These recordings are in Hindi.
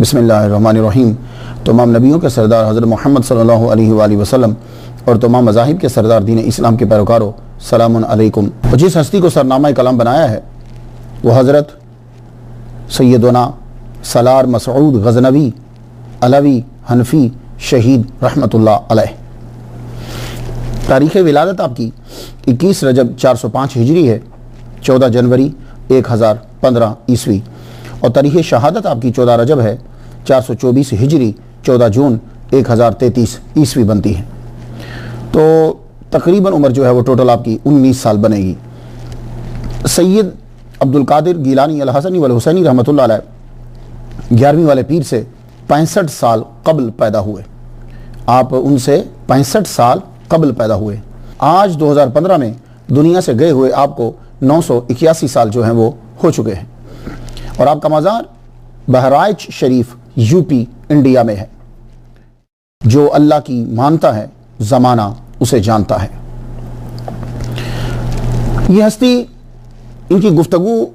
बिस्मिल्लाहिर्रहमानिर्रहीम। तमाम नबियों के सरदार हज़रत मोहम्मद सल्लल्लाहु अलैहि वसल्लम और तमाम मज़ाहिब के सरदार दीन इस्लाम के पैरोकारों, सलामुन अलैकुम। और जिस हस्ती को सरनामा कलाम बनाया है वो हज़रत सैयदना सलार मसऊद गज़नवी अलवी हनफी शहीद रहमतुल्लाह अलैह। तारीख़ विलादत आपकी 21 रजब 405 हिजरी है, 14 जनवरी 1015 ईस्वी, और तारीख़ शहादत आपकी 14 रजब है 424 हिजरी, 14 जून 1033 ईस्वी बनती है। तो तकरीबन उम्र जो है वो टोटल आपकी 19 साल बनेगी। सैयद अब्दुल कादिर गीलानी अल हसनी वल हुसैनी रहमतुल्लाह अलैह 11वीं वाले पीर से 65 साल कबल पैदा हुए। आप उनसे 65 साल कबल पैदा हुए। आज 2015 में दुनिया से गए हुए आपको 981 साल जो हैं वो हो चुके हैं। और आपका मज़ार बहराइच शरीफ यूपी इंडिया में है। जो अल्लाह की मानता है ज़माना उसे जानता है। ये हस्ती, इनकी गुफ्तगू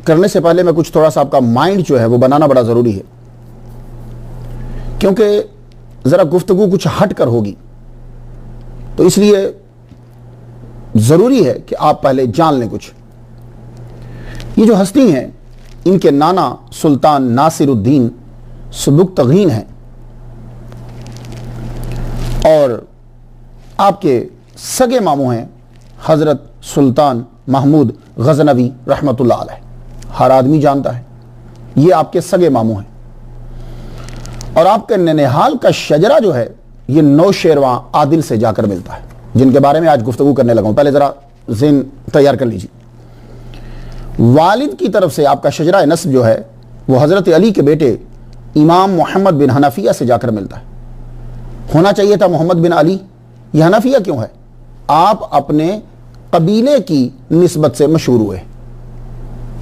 करने से पहले मैं कुछ थोड़ा सा आपका माइंड जो है वो बनाना बड़ा ज़रूरी है, क्योंकि ज़रा गुफ्तगू कुछ हट कर होगी, तो इसलिए ज़रूरी है कि आप पहले जान लें कुछ। ये जो हस्ती हैं इनके नाना सुल्तान नासिरुद्दीन सुबुक्तगीन हैं और आपके सगे मामू हैं हज़रत सुल्तान महमूद गज़नवी रहमतुल्लाह अलैह। हर आदमी जानता है ये आपके सगे मामू हैं। और आपके ननिहाल का शजरा जो है ये नौशेरवां आदिल से जाकर मिलता है, जिनके बारे में आज गुफ्तगू करने लगा हूं। पहले ज़रा ज़हन तैयार कर लीजिए। वालिद की तरफ से आपका शजरा नस्ब जो है वो हज़रत अली के बेटे इमाम मोहम्मद बिन हनफिया से जाकर मिलता है। होना चाहिए था मोहम्मद बिन अली, यह हनफिया क्यों है? आप अपने कबीले की निस्बत से मशहूर हुए।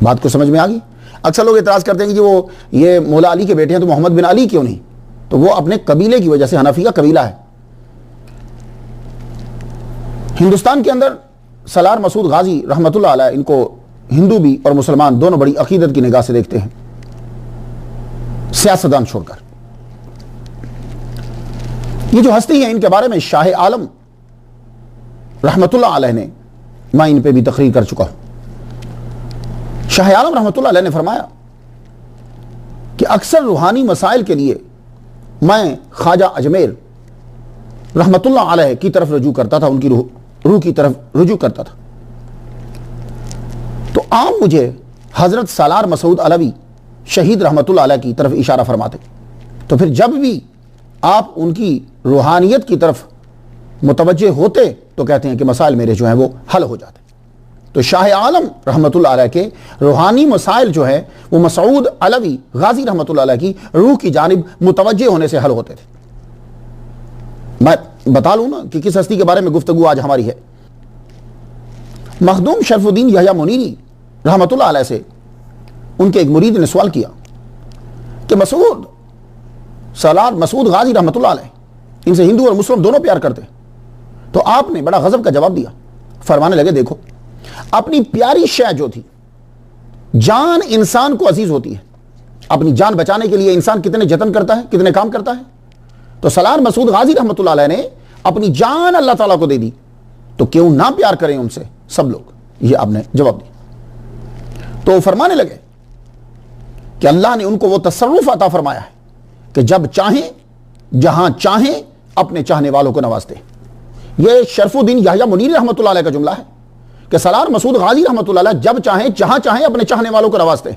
बात को समझ में आ गई? अक्सर लोग एतराज़ करते हैं कि वो ये मौला अली के बेटे हैं तो मोहम्मद बिन अली क्यों नहीं? तो वो अपने कबीले की वजह से, हनफिया कबीला है। हिंदुस्तान के अंदर सलार मसूद गाजी रहमतुल्लाह अलैह, इनको हिंदू भी और मुसलमान दोनों बड़ी अकीदत की निगाह से देखते हैं, सियासतदान छोड़कर। ये जो हस्ती है इनके बारे में शाह आलम रहमतुल्लाह अलैह ने, मैं इन पे भी तकरीर कर चुका हूं। शाह आलम रहमतुल्लाह अलैह ने फरमाया कि अक्सर रूहानी मसाइल के लिए मैं ख्वाजा अजमेर रहमतुल्लाह अलैह की तरफ रजू करता था, उनकी रूह की तरफ रुजू करता था। तो आप मुझे हजरत सालार मसूद अलवी शहीद रहमतुल्लाह अलैह की तरफ इशारा फरमाते। तो फिर जब भी आप उनकी रूहानियत की तरफ मुतवज्जे होते तो कहते हैं कि मसाइल मेरे जो हैं वो हल हो जाते। तो शाह आलम रहमतुल्लाह अलैह के रूहानी मसाइल जो है वो मसूद अलवी गाजी रहमतुल्लाह अलैह की रूह की जानिब मुतवज्जे होने से हल होते थे। मैं बता लूं ना कि किस हस्ती के बारे में गुफ्तगू आज हमारी है। मखदूम शरफुद्दीन यहया मुनीरी रहमतुल्लाह अलैह से उनके एक मुरीद ने सवाल किया कि मसूद सलार मसूद गाजी रहमतुल्लाह अलैह, इनसे हिंदू और मुस्लिम दोनों प्यार करते। तो आपने बड़ा गजब का जवाब दिया। फरमाने लगे, देखो अपनी प्यारी शय जो थी, जान इंसान को अजीज होती है। अपनी जान बचाने के लिए इंसान कितने जतन करता है, कितने काम करता है। तो सलार मसूद गाजी रहमतुल्लाह अलैह ने अपनी जान अल्लाह ताला को दे दी, तो क्यों ना प्यार करें उनसे सब लोग। ये आपने जवाब दिया। तो फरमाने लगे कि अल्लाह ने उनको वो तसर्रुफ अता फरमाया है कि जब चाहें जहां चाहें अपने चाहने वालों को नवाजते। यह शरफुद्दीन यहया मुनीरी रहमतुल्लाह अलैह का जुमला है कि सलार मसूद गाजी रहमतुल्लाह अलैह जब चाहें जहां चाहें अपने चाहने वालों को नवाजते।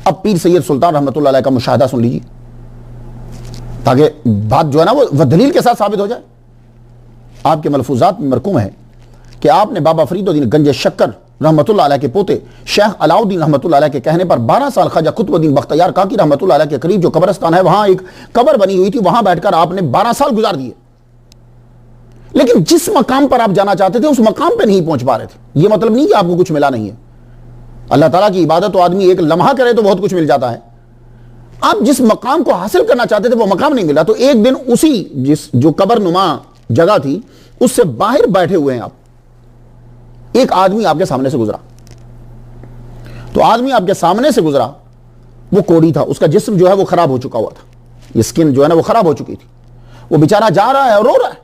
अब पीर सैयद सुल्तान रहमतुल्लाह अलैह का मुशाहदा सुन लीजिए, ताकि बात जो है ना वो दलील के साथ साबित हो जाए। आपके मलफूजात में मरकूम है कि आपने बाबा फरीदुद्दीन गंज शक्कर रहमतुल्लाह अलैह के पोते शेख अलाउद्दीन रहमतुल्लाह अलैह के कहने पर 12 साल ख्वाजा कुतुबुद्दीन बख्तियार काकी रहमतुल्लाह अलैह के करीब जो कब्रिस्तान है वहां एक कब्र बनी हुई थी, वहां बैठकर आपने 12 साल गुजार दिए। लेकिन जिस मकाम पर आप जाना चाहते थे उस मकाम पर नहीं पहुंच पा रहे थे। यह मतलब नहीं कि आपको कुछ मिला नहीं है। अल्लाह ताला की इबादत तो आदमी एक लम्हा करे तो बहुत कुछ मिल जाता है। आप जिस मकाम को हासिल करना चाहते थे वो मकाम नहीं मिला। तो एक दिन उसी जो कब्र नुमा जगह थी उससे बाहर बैठे हुए हैं आप, एक आदमी आपके सामने से गुजरा। तो आदमी आपके सामने से गुजरा वो कोढ़ी था, उसका जिस्म जो है वो खराब हो चुका हुआ था, ये स्किन जो है ना वो खराब हो चुकी थी। वो बेचारा जा रहा है और रो रहा है।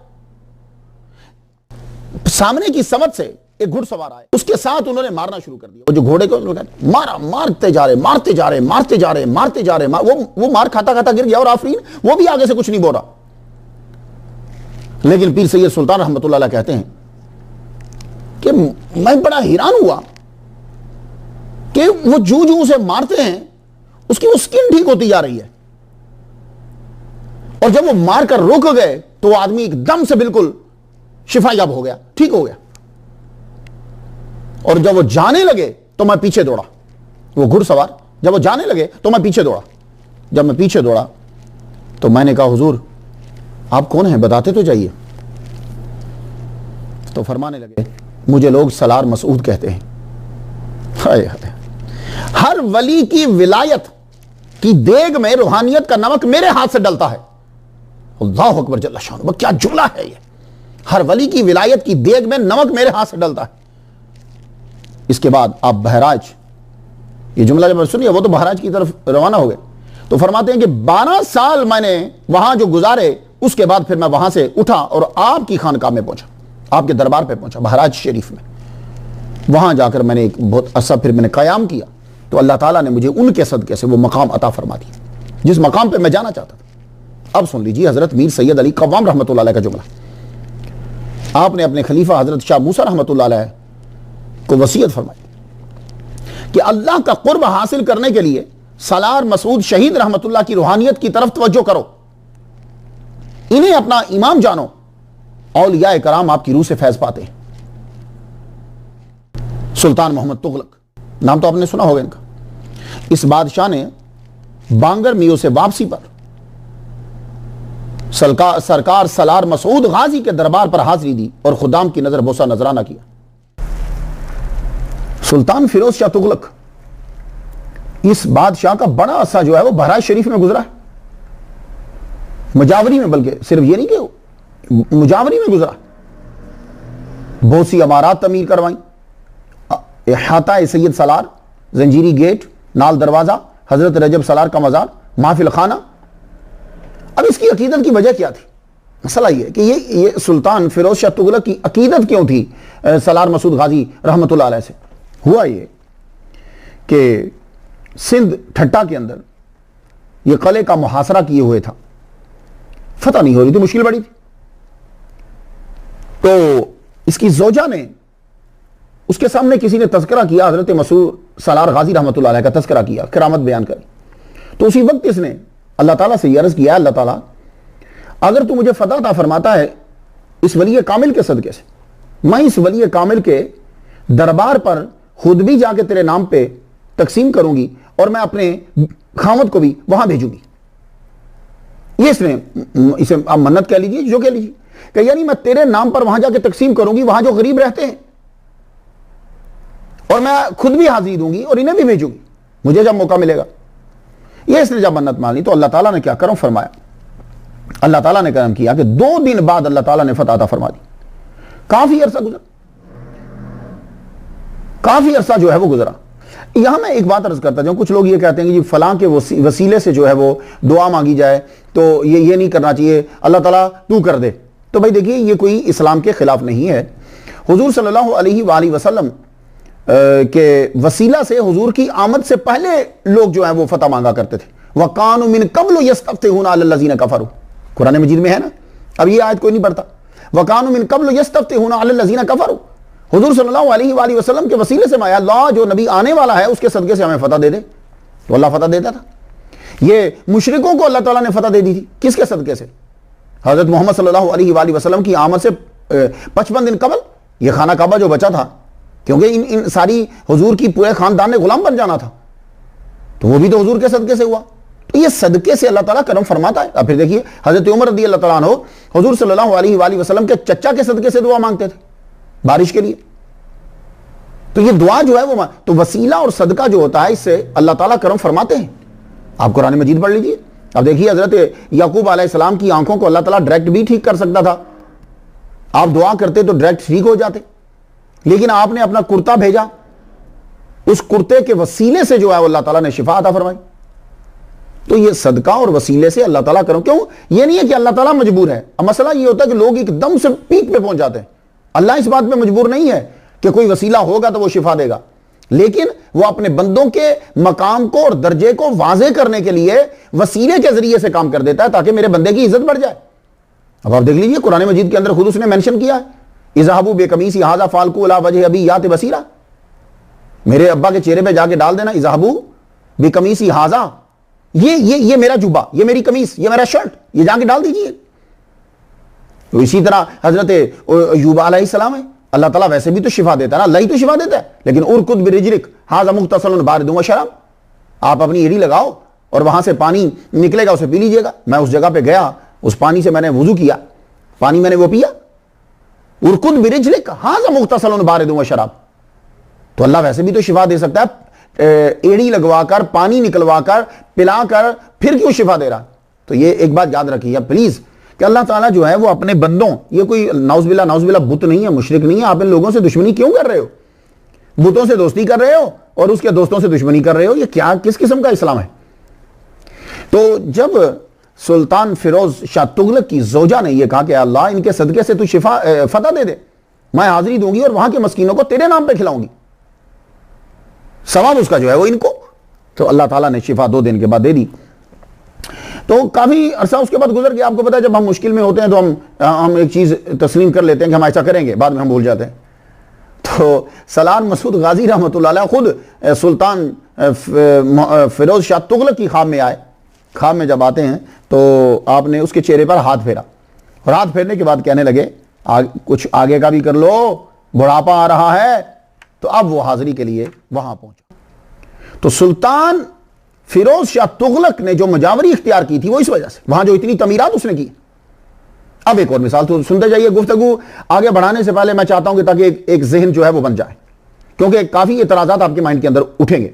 सामने की समझ से एक घुड़सवार आए, उसके साथ उन्होंने मारना शुरू कर दिया। वो जो घोड़े को मारा, मारते जा रहे, मारते जा रहे, मारते जा रहे, मारते जा रहे, वो मार खाता खाता गिर गया और आफरीन वो भी आगे से कुछ नहीं बोल रहा। लेकिन पीर सैयद सुल्तान रहमतुल्लाह अलैह कहते हैं कि मैं बड़ा हैरान हुआ कि वो जू जू उसे मारते हैं, उसकी वो स्किन ठीक होती जा रही है, और जब वो मारकर रुक गए तो वो आदमी एकदम से बिल्कुल शिफायाब हो गया, ठीक हो गया। और जब वो जाने लगे तो मैं पीछे दौड़ा, वो घुड़सवार जब वो जाने लगे तो मैं पीछे दौड़ा। जब मैं पीछे दौड़ा तो मैंने कहा, हुजूर आप कौन हैं, बताते तो जाइए। तो फरमाने लगे, मुझे लोग सलार मसूद कहते हैं। हाय हाय, हर वली की विलायत की देग में रूहानियत का नमक मेरे हाथ से डलता है। अल्लाह अकबर जल्ला शान, क्या जुमला है ये। हर वली की विलायत की देग में नमक मेरे हाथ से डलता है। इसके बाद आप बहराज, ये जुमला जब सुनिए, वो तो बहराज की तरफ रवाना हो गए। तो फरमाते हैं कि 12 साल मैंने वहां जो गुजारे, उसके बाद फिर मैं वहां से उठा और आपकी खानकाह में पहुंचा, आपके दरबार पे पहुंचा, बहराज शरीफ में। वहां जाकर मैंने एक बहुत अरसा फिर मैंने कयाम किया, तो अल्लाह ताला ने मुझे उनके सदके से वो मकाम अता फरमा दिया जिस मकाम पे मैं जाना चाहता था। अब सुन लीजिए हजरत मीर सैयद अली कव्वाम रहमतुल्लाह अलैह का जुमला। आपने अपने खलीफा हजरत शाह मूसा रहमतुल्लाह अलैह को वसीयत फरमाई कि अल्लाह का कुर्ब हासिल करने के लिए सलार मसूद शहीद रहमतुल्लाह की रूहानियत की तरफ तवज्जो करो, इन्हें अपना इमाम जानो, औलिया कराम आपकी रूह से फैज पाते हैं। सुल्तान मोहम्मद तुगलक, नाम तो आपने सुना होगा इनका। इस बादशाह ने बांगर मियों से वापसी पर सरकार सलार मसूद गाजी के दरबार पर हाजिरी दी और खुदाम की नजर बोसा नजराना किया। सुल्तान फिरोज शाह तुगलक, इस बादशाह का बड़ा अरसा जो है वो बहराज शरीफ में गुजरा है, मुजावरी में, बल्कि सिर्फ ये नहीं कि मुजावरी में गुजरा, बहुत सी अमारात तमीर करवाई, हाता सैयद सलार, जंजीरी गेट, नाल दरवाजा, हजरत रजब सलार का मजार, महफिल खाना। अब इसकी अकीदत की वजह क्या थी? मसला ये कि ये सुल्तान फिरोज शाह तुगलक की अकीदत क्यों थी सलार मसूद गाजी रहमतुल्लाह अलैह से? हुआ ये कि सिंध ठट्टा के अंदर ये किले का मुहासरा किए हुए था, फतह नहीं हो रही थी, मुश्किल बड़ी थी। तो इसकी जोजा ने, उसके सामने किसी ने तस्करा किया, हजरत मसूद सलार गाजी रहमतुल्लाह अलैह का तस्करा किया, करामत बयान करी। तो उसी वक्त इसने अल्लाह ताला से अर्ज किया, अल्लाह ताला अगर तू मुझे फतह अता फरमाता है इस वली कामिल के सदके से, मैं इस वली कामिल के दरबार पर खुद भी जाके तेरे नाम पे तकसीम करूंगी और मैं अपने खामद को भी वहां भेजूंगी। ये इसे आप मन्नत कह लीजिए, जो कह लीजिए, कि यानी मैं तेरे नाम पर वहां जाके तकसीम करूंगी, वहां जो गरीब रहते हैं, और मैं खुद भी हाजिरी दूंगी और इन्हें भी भेजूंगी मुझे जब मौका मिलेगा। ये इसने जब मन्नत मान ली तो अल्लाह ताला ने क्या करम फरमाया, अल्लाह ताला ने करम किया कि 2 दिन बाद अल्लाह ताला ने फतह अता फरमा दी। काफी अरसा गुजरा, काफी अरसा जो है वो गुजरा। यहां मैं एक बात अर्ज करता जाऊं, कुछ लोग ये कहते हैं कि जी फलां के वसीले से जो है वो दुआ मांगी जाए, तो ये नहीं करना चाहिए, अल्लाह ताला तू कर दे। तो भाई देखिए, ये कोई इस्लाम के खिलाफ नहीं है। हुजूर सल्लल्लाहु अलैहि वसल्लम के वसीला से हुजूर की आमद से पहले लोग जो है वो फतह मांगा करते थे। वकानु मिन कब्लु यस्तफ्तिहूना अलल्लज़ीना कफरू, कुरान मजीद में है ना। अब ये आयत कोई नहीं पढ़ता, वकानु मिन कब्लु यस्तफ्तिहूना अलल्लज़ीना कफरू। हुजूर सल्लल्लाहु अलैहि वसल्लम के वसीले से माया, अल्लाह जो नबी आने वाला है उसके सदके से हमें फतह दे दे, तो अल्लाह फतह देता था। ये मुशरिकों को अल्लाह ताला ने फतह दे दी थी, किसके सदके से? हजरत मोहम्मद सल्लल्लाहु अलैहि वसल्लम की आमद से 55 दिन कबल ये खाना काबा जो बचा था, क्योंकि इन सारी हुजूर की पूरे खानदान ने गुलाम बन जाना था, तो वो भी तो हुजूर के सदके से हुआ। तो ये सदके से अल्लाह ताला करम फरमाता है। अब फिर देखिए, हजरत उमर रज़ी अल्लाह ताला अन्हु हुजूर सल्लल्लाहु अलैहि वसल्लम के चचा के सदके से दुआ मांगते थे बारिश के लिए। तो ये दुआ जो है वो, तो वसीला और सदका जो होता है इससे अल्लाह ताला करम फरमाते हैं। आप कुरान मजीद पढ़ लीजिए। अब देखिए, हजरत याकूब अलैहिस्सलाम की आंखों को अल्लाह ताला डायरेक्ट भी ठीक कर सकता था, आप दुआ करते तो डायरेक्ट ठीक हो जाते, लेकिन आपने अपना कुर्ता भेजा, उस कुर्ते के वसीले से जो है अल्लाह ताला ने शिफा अता फरमाई। तो ये सदका और वसीले से अल्लाह ताला करो। क्यों? ये नहीं है कि अल्लाह ताला मजबूर है। अब मसला ये होता है कि लोग एकदम से पीक पे पहुंच जाते हैं। अल्लाह इस बात पे मजबूर नहीं है कि कोई वसीला होगा तो वो शिफा देगा, लेकिन वो अपने बंदों के मकाम को और दर्जे को वाजे करने के लिए वसीले के जरिए से काम कर देता है ताकि मेरे बंदे की इज्जत बढ़ जाए। अब आप देख लीजिए कुरान मजीद के अंदर खुद उसने मेंशन किया है, इज़हाबू बेकमीसी हाजा फालकू अला वजह अबी यात बसीरा, मेरे अब्बा के चेहरे पे जाके डाल देना इज़हाबू बेकमीसी हाजा, ये मेरा जुब्बा, ये मेरी कमीज, ये मेरा शर्ट, ये जाके डाल दीजिए। तो इसी तरह हजरत अय्यूब अलैहिस्सलाम है, अल्लाह ताला वैसे भी तो शिफा देता है ना, अल्लाह ही तो शिफा देता है, लेकिन उरकुद बिरिजलिक हाजा मुख्तसलन बारिदुन व शराब, आप अपनी एड़ी लगाओ और वहां से पानी निकलेगा, उसे पी लीजिएगा। मैं उस जगह पे गया, उस पानी से मैंने वुजू किया, पानी मैंने वो पिया, उरकुद बिरिजलिक हाजा मुख्तसलन बारिदुन व शराब। तो अल्लाह वैसे भी तो शिफा दे सकता है, एड़ी लगवाकर पानी निकलवाकर पिलाकर, फिर क्यों शिफा दे रहा? तो ये एक बात याद रखिए प्लीज कि अल्लाह ताला जो है वो अपने बंदों, ये कोई नाउज़बिल्लाह बुत नहीं है, मुशरिक नहीं है। आप इन लोगों से दुश्मनी क्यों कर रहे हो? बुतों से दोस्ती कर रहे हो और उसके दोस्तों से दुश्मनी कर रहे हो, ये क्या किस किस्म का इस्लाम है? तो जब सुल्तान फिरोज शाह तुगलक की जोजा ने यह कहा कि अल्लाह इनके सदके से तू शिफा फतह दे दे, मैं हाजिरी दूंगी और वहां के मस्कीनों को तेरे नाम पे खिलाऊंगी, सवाब उसका जो है वो इनको, तो अल्लाह ताला ने शिफा 2 दिन के बाद दे दी। तो काफी अरसा उसके बाद गुजर गया। आपको पता है जब हम मुश्किल में होते हैं तो हम एक चीज तस्लीम कर लेते हैं कि हम ऐसा करेंगे, बाद में हम भूल जाते हैं। तो सलार मसूद गाजी रहमतुल्लाह अलैह खुद सुल्तान फिरोज शाह तुगलक की ख्वाब में आए। ख्वाब में जब आते हैं तो आपने उसके चेहरे पर हाथ फेरा और हाथ फेरने के बाद कहने लगे कुछ आगे का भी कर लो, बुढ़ापा आ रहा है। तो अब वो हाजिरी के लिए वहां पहुंचा। तो सुल्तान फिरोज शाह तुगलक ने जो मुजावरी इख्तियार की थी वो इस वजह से, वहां जो इतनी तमीरात उसने की। अब एक और मिसाल तो सुनते जाइए, गुफ्तगू आगे बढ़ाने से पहले मैं चाहता हूं कि ताकि एक जहन जो है वो बन जाए, क्योंकि काफी एतराजात आपके माइंड के अंदर उठेंगे।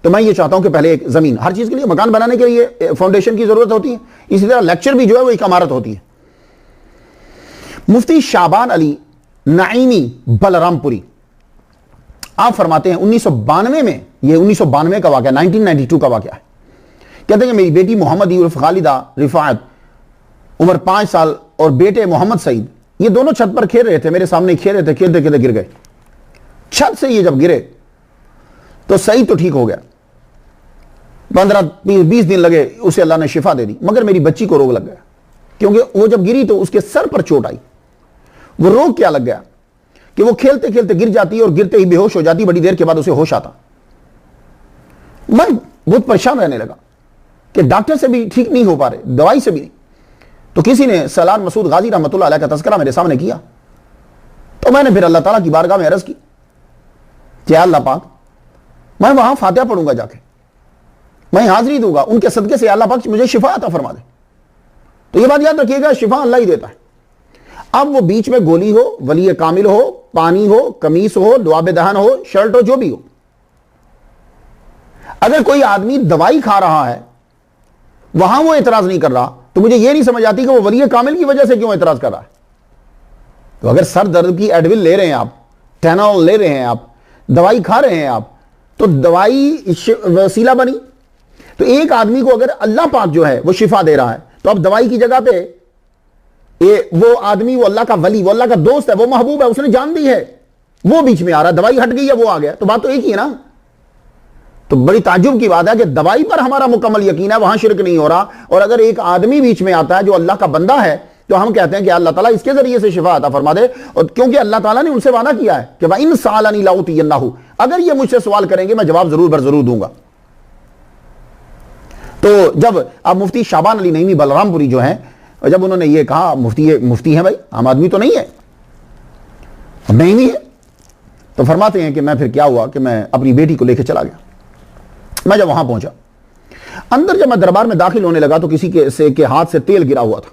तो मैं ये चाहता हूं कि पहले एक जमीन, हर चीज के लिए मकान बनाने के लिए फाउंडेशन की जरूरत होती है, इसी तरह लेक्चर भी जो है वो एक इमारत होती है। मुफ्ती शाबान अली नईमी बलरामपुरी आप फरमाते हैं 1992 में, ये 1992 का वाक़या, 1992 का वाक़या है। कहते हैं कि मेरी बेटी मोहम्मद उर्फ खालिदा रिफात उम्र 5 साल और बेटे मोहम्मद सईद, ये दोनों छत पर खेल रहे थे, मेरे सामने खेल रहे थे, खेलते खेलते गिर गए। छत से ये जब गिरे तो सईद तो ठीक हो गया, 15-20 दिन लगे, उसे अल्लाह ने शिफा दे दी, मगर मेरी बच्ची को रोग लग गया, क्योंकि वो जब गिरी तो उसके सर पर चोट आई। वो रोग क्या लग गया कि वो खेलते खेलते गिर जाती और गिरते ही बेहोश हो जाती, बड़ी देर के बाद उसे होश आता। मैं बहुत परेशान रहने लगा कि डॉक्टर से भी ठीक नहीं हो पा रहे, दवाई से भी नहीं। तो किसी ने सलार मसूद गाजी रहमतुल्लाह अलैह का तज़किरा मेरे सामने किया, तो मैंने फिर अल्लाह ताला की बारगाह में अर्ज की, क्या अल्लाह पाक, मैं वहां फातिहा पढ़ूंगा जाके, मैं हाजिरी दूंगा, उनके सदके से अल्लाह पाक मुझे शिफा अता फरमा दे। तो ये बात याद रखिएगा, शिफा अल्लाह ही देता है। अब वो बीच में गोली हो, वली कामिल हो, पानी हो, कमीज हो, दुआबे दहन हो, शर्ट हो, जो भी हो, अगर कोई आदमी दवाई खा रहा है वहां वो एतराज नहीं कर रहा, तो मुझे ये नहीं समझ आती कि वो वली कामिल की वजह से क्यों एतराज कर रहा है। तो अगर सर दर्द की एडविल ले रहे हैं आप, टेनॉल ले रहे हैं आप, दवाई खा रहे हैं आप, तो दवाई वसीला बनी। तो एक आदमी को अगर अल्लाह पाक जो है वो शिफा दे रहा है, तो अब दवाई की जगह पे वो आदमी, वो अल्लाह का वली, वो अल्लाह का दोस्त है, वो महबूब है, उसने जान दी है, वो बीच में आ रहा है, दवाई हट गई है, वो आ गया, तो बात तो एक ही है ना। तो बड़ी ताज्जुब की बात है कि दवाई पर हमारा मुकम्मल यकीन है, वहां शिरक नहीं हो रहा, और अगर एक आदमी बीच में आता है जो अल्लाह का बंदा है, तो हम कहते हैं कि अल्लाह ताला इसके जरिए से शिफा अता फरमा दे। और क्योंकि अल्लाह ताला ने उनसे वादा किया है कि इन सालानी लाउतियन्नाहु, अगर ये मुझसे सवाल करेंगे मैं जवाब जरूर बर जरूर दूंगा। तो जब अब मुफ्ती शाबान अली नईमी बलरामपुरी जो है, जब उन्होंने ये कहा, मुफ्ती है भाई, आम आदमी तो नहीं है, नहीं है, तो फरमाते हैं कि मैं फिर क्या हुआ कि मैं अपनी बेटी को लेकर चला गया। मैं जब वहां पहुंचा, अंदर जब मैं दरबार में दाखिल होने लगा तो किसी के हाथ से तेल गिरा हुआ था,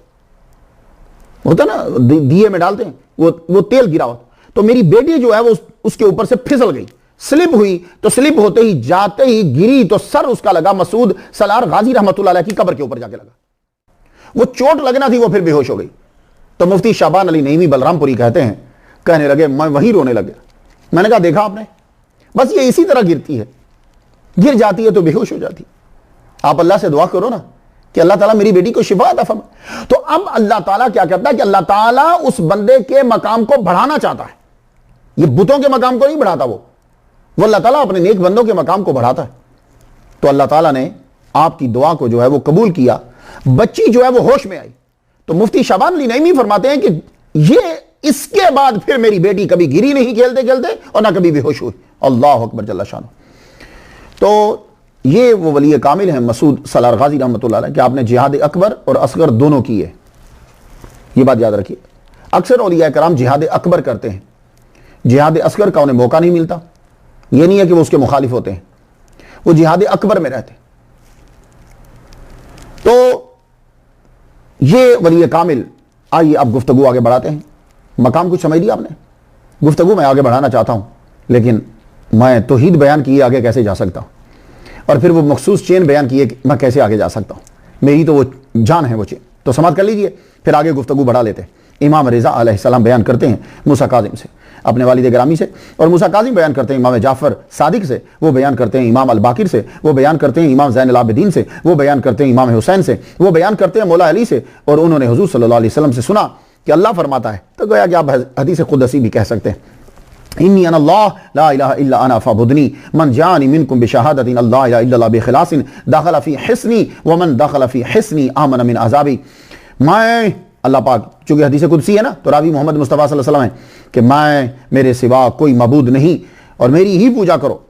होता ना दिए में डालते हैं, वो तेल गिरा हुआ। तो मेरी बेटी जो है वो उसके ऊपर से फिसल गई, स्लिप हुई, तो स्लिप होते ही जाते ही गिरी तो सर उसका लगा मसूद सलार गाजी रहमतुल्लाह अलैह की कब्र के ऊपर जाके लगा। वो चोट लगना थी, वो फिर बेहोश हो गई। तो मुफ्ती शाबान अली नईमी बलरामपुरी कहते हैं, कहने लगे, मैं वहीं रोने लग गया। मैंने कहा देखा आपने, बस ये इसी तरह गिरती है, गिर जाती है तो बेहोश हो जाती, आप अल्लाह से दुआ करो ना कि अल्लाह ताला मेरी बेटी को शिफा अता फरमा। तो अब अल्लाह ताला क्या करता है कि अल्लाह ताला उस बंदे के मकाम को बढ़ाना चाहता है। ये बुतों के मकाम को नहीं बढ़ाता, वो अल्लाह ताला अपने नेक बंदों के मकाम को बढ़ाता है। तो अल्लाह ताला ने आपकी दुआ को जो है वो कबूल किया, बच्ची जो है वो होश में आई। तो मुफ्ती शाबान अली नईमी फरमाते हैं कि ये इसके बाद फिर मेरी बेटी कभी गिरी नहीं खेलते खेलते और ना कभी बेहोश हुई। अल्लाह अकबर जल्ला शान। तो ये वो वली कामिल हैं मसूद सलार गाजी रहमतुल्लाह अलैह कि आपने जिहाद अकबर और असगर दोनों किए। ये बात याद रखिए, अक्सर औलिया कराम जिहाद अकबर करते हैं, जिहाद असगर का उन्हें मौका नहीं मिलता। ये नहीं है कि वो उसके मुखालिफ होते हैं, वो जिहाद अकबर में रहते। तो ये वली कामिल, आइए अब गुफ्तगू आगे बढ़ाते हैं। मकाम कुछ समझ लिया आपने, गुफ्तगू मैं आगे बढ़ाना चाहता हूं, लेकिन मैं तौहीद बयान किए आगे कैसे जा सकता हूं, और फिर वो मखसूस चेन बयान किए कि मैं कैसे आगे जा सकता हूं। मेरी तो वो जान है वो चेन। तो समाप्त कर लीजिए, फिर आगे गुफ्तगू बढ़ा लेते हैं। इमाम रिज़ा अलैहिस्सलाम बयान करते हैं मूसा काज़िम से, अपने वालिद ग्रामी से, और मूसा काज़िम बयान करते हैं इमाम जाफ़र सादिक से, वो बयान करते हैं इमाम अल बाकिर से, वो बयान करते हैं इमाम ज़ैनुल आबिदीन से, वो बयान करते हैं इमाम हुसैन से, वो बयान करते हैं मौला अली से, और उन्होंने हुज़ूर सल्लल्लाहु अलैहि वसल्लम से सुना कि अल्लाह फरमाता है। तो गोया कि आप हदीस कुदसी भी कह सकते हैं, इन्नी अनल्लाह ला इलाहा इल्ला अना फअबुदनी मन जानी मिनकुम बिशहादतिन अल्लाह इलाहा इल्लल्लाह बिखिलासिन दखल फी हिस्नी व मन दखल फी हिस्नी आमन मिन अज़ाबी। मैं अल्लाह पाक, चूंकि हदीस कुदसी है ना, तो रावी मोहम्मद मुस्तफ़ा सल्लल्लाहु अलैहि वसल्लम है कि मैं, मेरे सिवा कोई मबूद नहीं और मेरी ही पूजा करो।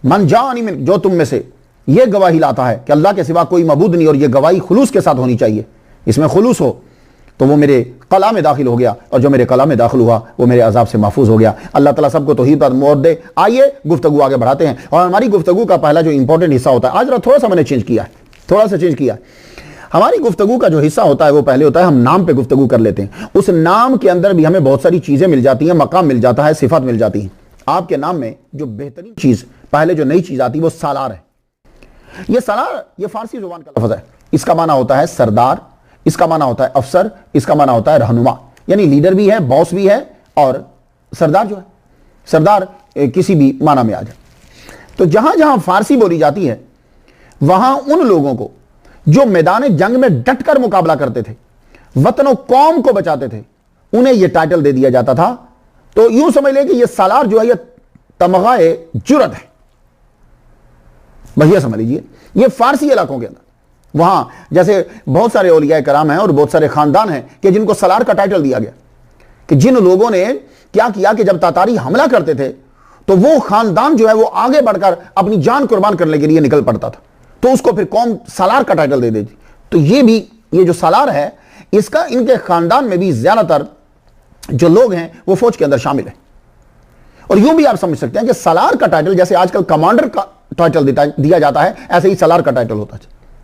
मन जानी मिन, जो तुम में से ये गवाही लाता है कि अल्लाह के सिवा कोई मबूद नहीं, और ये गवाही खुलूस के साथ होनी चाहिए, इसमें खुलूस हो, तो वो मेरे कला में दाखिल हो गया, और जो मेरे कला में दाखिल हुआ वो मेरे अजाब से महफूज हो गया। अल्लाह ताला सबको तौहीद पर मोड़ दे। आइए गुफ्तगू आगे बढ़ाते हैं, और हमारी गुफ्तगू का पहला जो इंपॉर्टेंट हिस्सा होता है, आज थोड़ा सा मैंने चेंज किया है, थोड़ा सा चेंज किया है। हमारी गुफ्तगू का जो हिस्सा होता है वो पहले होता है, हम नाम पे गुफ्तगू कर लेते हैं। उस नाम के अंदर भी हमें बहुत सारी चीजें मिल जाती हैं, मकाम मिल जाता है, सिफात मिल जाती है। आपके नाम में जो बेहतरीन चीज, पहले जो नई चीज आती है वो सालार है। ये सालार, ये फारसी जुबान का लफ्ज है। इसका माना होता है सरदार, इसका माना होता है अफसर, इसका माना होता है रहनुमा, यानी लीडर भी है, बॉस भी है, और सरदार जो है, सरदार किसी भी माना में आ जाए। तो जहां जहां फारसी बोली जाती है वहां उन लोगों को जो मैदान जंग में डटकर मुकाबला करते थे, वतन और कौम को बचाते थे, उन्हें यह टाइटल दे दिया जाता था। तो यूं समझ लें कि यह सालार जो है यह तमगाए जुरत है, भैया समझ लीजिए। यह फारसी इलाकों के अंदर, वहां जैसे बहुत सारे औलिया कराम हैं और बहुत सारे खानदान हैं कि जिनको सलार का टाइटल दिया गया, कि जिन लोगों ने क्या किया कि जब तातारी हमला करते थे तो वो खानदान जो है वो आगे बढ़कर अपनी जान कुर्बान करने के लिए निकल पड़ता था, तो उसको फिर कौम सालार का टाइटल दे देती। तो ये भी, ये जो सालार है, इसका इनके खानदान में भी ज्यादातर जो लोग हैं वो फौज के अंदर शामिल है। और यूं भी आप समझ सकते हैं कि सालार का टाइटल, जैसे आजकल कमांडर का टाइटल दिया जाता है, ऐसे ही सालार का टाइटल होता है।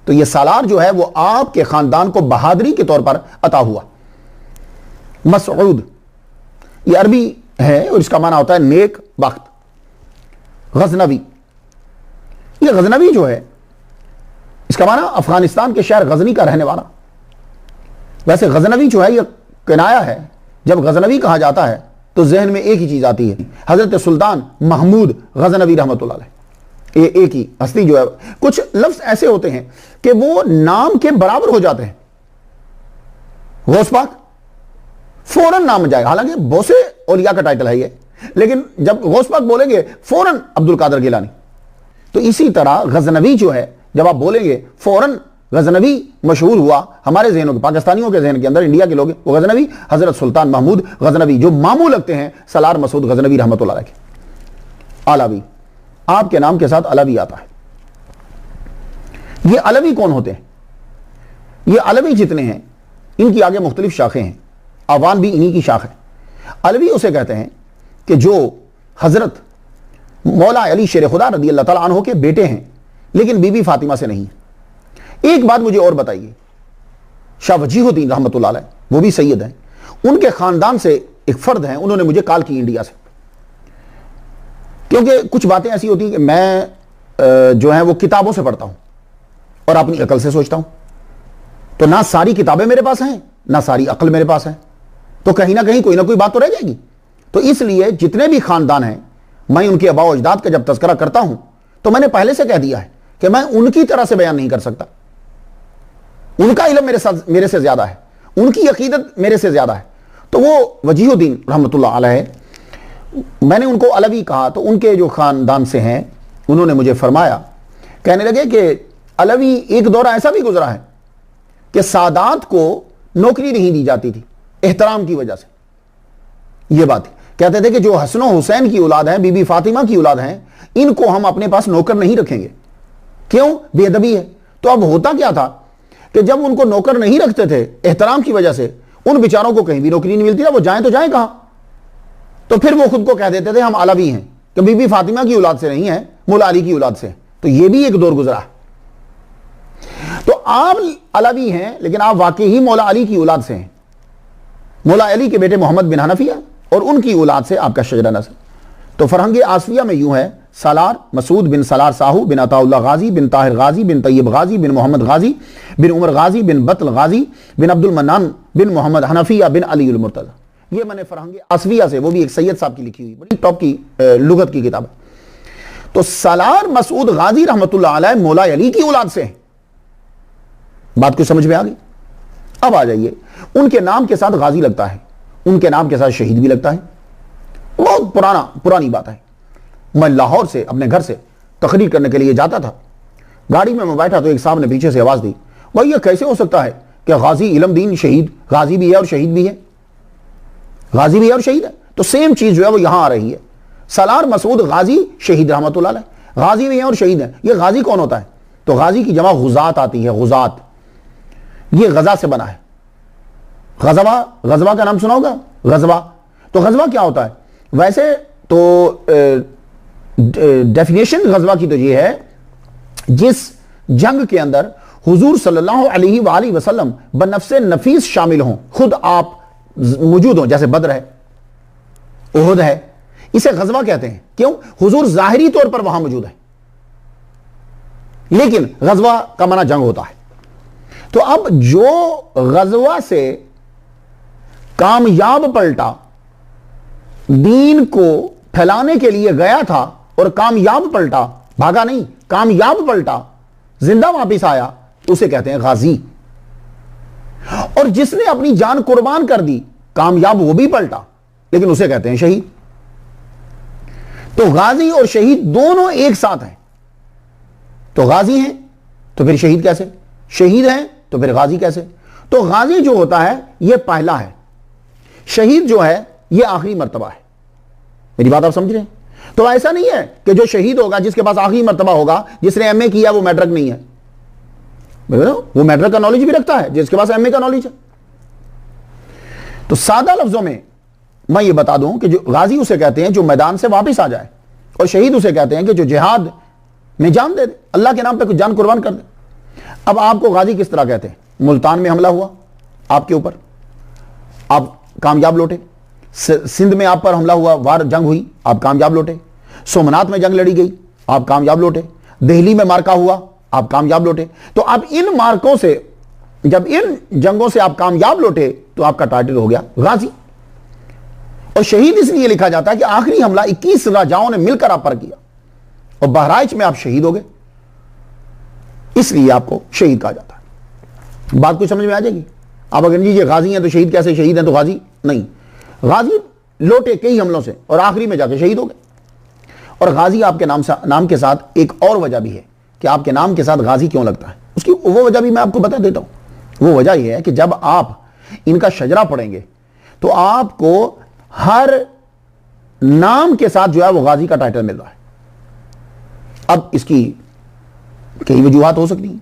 तो ये सालार जो है वो आपके खानदान को बहादुरी के तौर पर अता हुआ। मसऊद, ये अरबी है और इसका माना होता है नेक बख्त। गजनवी, ये गजनवी जो है इसका माना अफगानिस्तान के शहर गजनी का रहने वाला। वैसे गजनवी जो है यह किनाया है, जब गजनवी कहा जाता है तो जहन में एक ही चीज आती है, हजरत सुल्तान महमूद गजनवी रहमतुल्लाह अलैह। ये एक ही हस्ती जो है, कुछ लफ्ज ऐसे होते हैं कि वो नाम के बराबर हो जाते हैं। गौस पाक फौरन नाम जाए, हालांकि बहुत से औलिया का टाइटल है ये, लेकिन जब गौस पाक बोलेंगे फौरन अब्दुल कादर गिलानी। तो इसी तरह गजनवी जो है, जब आप बोलेंगे फौरन गजनवी मशहूर हुआ हमारे जहनों के, पाकिस्तानियों के जहन के अंदर, इंडिया के लोग, वो गजनवी हजरत सुल्तान महमूद गजनवी, जो मामू लगते हैं सलार मसूद गजनवी रहमतुल्लाह अलैह के। अलवी, आपके नाम के साथ अलवी आता है। ये अलवी कौन होते हैं? ये अलवी जितने हैं इनकी आगे मुख्तलिफ शाखें हैं, अवान भी इन्हीं की शाख है। अलवी उसे कहते हैं कि जो हजरत मौला अली शेर खुदा रदी अल्लाह ताला अन्हु के बेटे हैं, लेकिन बीबी फातिमा से नहीं। एक बात मुझे और बताइए, शाह वजीहुद्दीन रहमतुल्लाह अलैह, वो भी सैयद हैं, उनके खानदान से एक फर्द हैं, उन्होंने मुझे कॉल की इंडिया से, क्योंकि कुछ बातें ऐसी होती हैं कि मैं जो है वो किताबों से पढ़ता हूं और अपनी अकल से सोचता हूं। तो ना सारी किताबें मेरे पास हैं, ना सारी अकल मेरे पास है, तो कहीं ना कहीं कोई ना कोई बात तो रह जाएगी। तो इसलिए जितने भी खानदान हैं, मैं उनके आबा अजदाद का जब तज़किरा करता हूं तो मैंने पहले से कह दिया है कि मैं उनकी तरह से बयान नहीं कर सकता। उनका इल्म मेरे से ज्यादा है, उनकी अकीदत मेरे से ज्यादा है। तो वो वजीहुद्दीन रहमतुल्लाह अलैह, मैंने उनको अलवी कहा, तो उनके जो खानदान से हैं उन्होंने मुझे फरमाया, कहने लगे कि अलवी एक दौर ऐसा भी गुजरा है कि सादात को नौकरी नहीं दी जाती थी एहतराम की वजह से। यह बात कहते थे कि जो हसन हुसैन की औलाद है, बीबी फातिमा की औलाद है, इनको हम अपने पास नौकर नहीं रखेंगे। क्यों? बेअदबी है। तो अब होता क्या था कि जब उनको नौकर नहीं रखते थे एहतराम की वजह से, उन बेचारों को कहीं भी नौकरी नहीं मिलती था, वो जाएं तो जाएं कहां। तो फिर वो खुद को कह देते थे हम अलवी हैं, कि बीबी फातिमा की औलाद से नहीं है, मौला अली की औलाद से। तो ये भी एक दौर गुजरा है। तो आप अलवी हैं, लेकिन आप वाकई ही मौला अली की औलाद से हैं। मौला अली के बेटे मोहम्मद बिन हनफिया और उनकी औलाद से आपका शजरा नस्ल। तो फरहंग आसफिया में यूं है, सालार मसूद बिन सलार साहू बिन अताउल्लाह गाजी बिन ताहिर गाजी बिन तैयब गाजी बिन मोहम्मद गाजी बिन उमर गाजी बिन बतल गाजी बिन अब्दुल मन्नान बिन मोहम्मद हनफिया बिन अली उल मुर्तज़ा। ये मैंने फरहंग आसफिया से, वो भी एक सैयद साहब की लिखी हुई बड़ी टॉप की लुगत की किताब है। तो सलार मसूद गाजी रहमतुल्लाह अलैह मौला अली की औलाद से हैं। बात को समझ में आ गई? अब आ जाइए, उनके नाम के साथ गाजी लगता है, उनके नाम के साथ शहीद भी लगता है। बहुत पुरानी बात है। मैं लाहौर से अपने घर से तकरीर करने के लिए जाता था, गाड़ी में मैं बैठा तो एक साहब ने पीछे से आवाज दी, भाई ये कैसे हो सकता है कि गाजी इल्म दीन शहीद, गाजी भी है और शहीद भी है, गाजी भी है और शहीद है। तो सेम चीज जो है वो यहां आ रही है। सलार मसूद गाजी शहीद रहमतुल्लाह अलैह, गाजी भी है और शहीद है। ये गाजी कौन होता है? तो गाजी की जमा गुजात आती है, गुजात। ये गजा से बना है। गजवा, गजवा का नाम सुना होगा, गजवा। तो गजवा क्या होता है? वैसे तो डेफिनेशन गजवा की तो ये है, जिस जंग के अंदर हुजूर सल्लल्लाहु अलैहि वसल्लम बनफ्से नफीस शामिल हों, खुद आप मौजूद हों, जैसे बद्र है, उहुद है, इसे गजवा कहते हैं। क्यों? हुजूर जाहिरी तौर पर वहां मौजूद है, लेकिन गजवा का माना जंग होता है। तो अब जो गजवा से कामयाब पलटा, दीन को फैलाने के लिए गया था और कामयाब पलटा, भागा नहीं, कामयाब पलटा, जिंदा वापिस आया, उसे कहते हैं गाजी। और जिसने अपनी जान कुर्बान कर दी, कामयाब वो भी पलटा, लेकिन उसे कहते हैं शहीद। तो गाजी और शहीद दोनों एक साथ हैं। तो गाजी हैं तो फिर शहीद कैसे? शहीद हैं तो फिर गाजी कैसे? तो गाजी जो होता है यह पहला है, शहीद जो है यह आखिरी मर्तबा है। मेरी बात आप समझ रहे हैं? तो ऐसा नहीं है कि जो शहीद होगा, जिसके पास आखिरी मर्तबा होगा, जिसने एमए किया वो मैट्रिक नहीं है। वो मैट्रिक का नॉलेज भी रखता है जिसके पास एमए का नॉलेज है। तो सादा लफ्जों में मैं ये बता दूं कि जो गाजी उसे कहते हैं जो मैदान से वापस आ जाए, और शहीद उसे कहते हैं कि जो जिहाद में जान दे दे, अल्लाह के नाम पे कुछ जान कुर्बान कर दे। अब आपको गाजी किस तरह कहते हैं? मुल्तान में हमला हुआ आपके ऊपर, आप कामयाब लौटे। सिंध में आप पर हमला हुआ, वार जंग हुई, आप कामयाब लौटे। सोमनाथ में जंग लड़ी गई, आप कामयाब लौटे। दिल्ली में मार्का हुआ, आप कामयाब लौटे। तो अब इन मार्कों से, जब इन जंगों से आप कामयाब लौटे, तो आपका टाइटल हो गया गाजी। और शहीद इसलिए लिखा जाता है कि आखिरी हमला 21 राजाओं ने मिलकर आप पर किया और बहराइच में आप शहीद हो गए, इसलिए आपको शहीद कहा जाता है। बात कुछ समझ में आ जाएगी? आप अगर जी ये गाजी हैं तो शहीद कैसे? शहीद हैं तो गाजी नहीं। गाजी लौटे कई हमलों से और आखिरी में जाके शहीद हो गए। और गाजी आपके नाम के साथ एक और वजह भी है कि आपके नाम के साथ गाजी क्यों लगता है, उसकी वो वजह भी मैं आपको बता देता हूं। वो वजह यह है कि जब आप इनका शजरा पढ़ेंगे तो आपको हर नाम के साथ जो है वो गाजी का टाइटल मिल रहा है। अब इसकी कई वजूहात हो सकती हैं।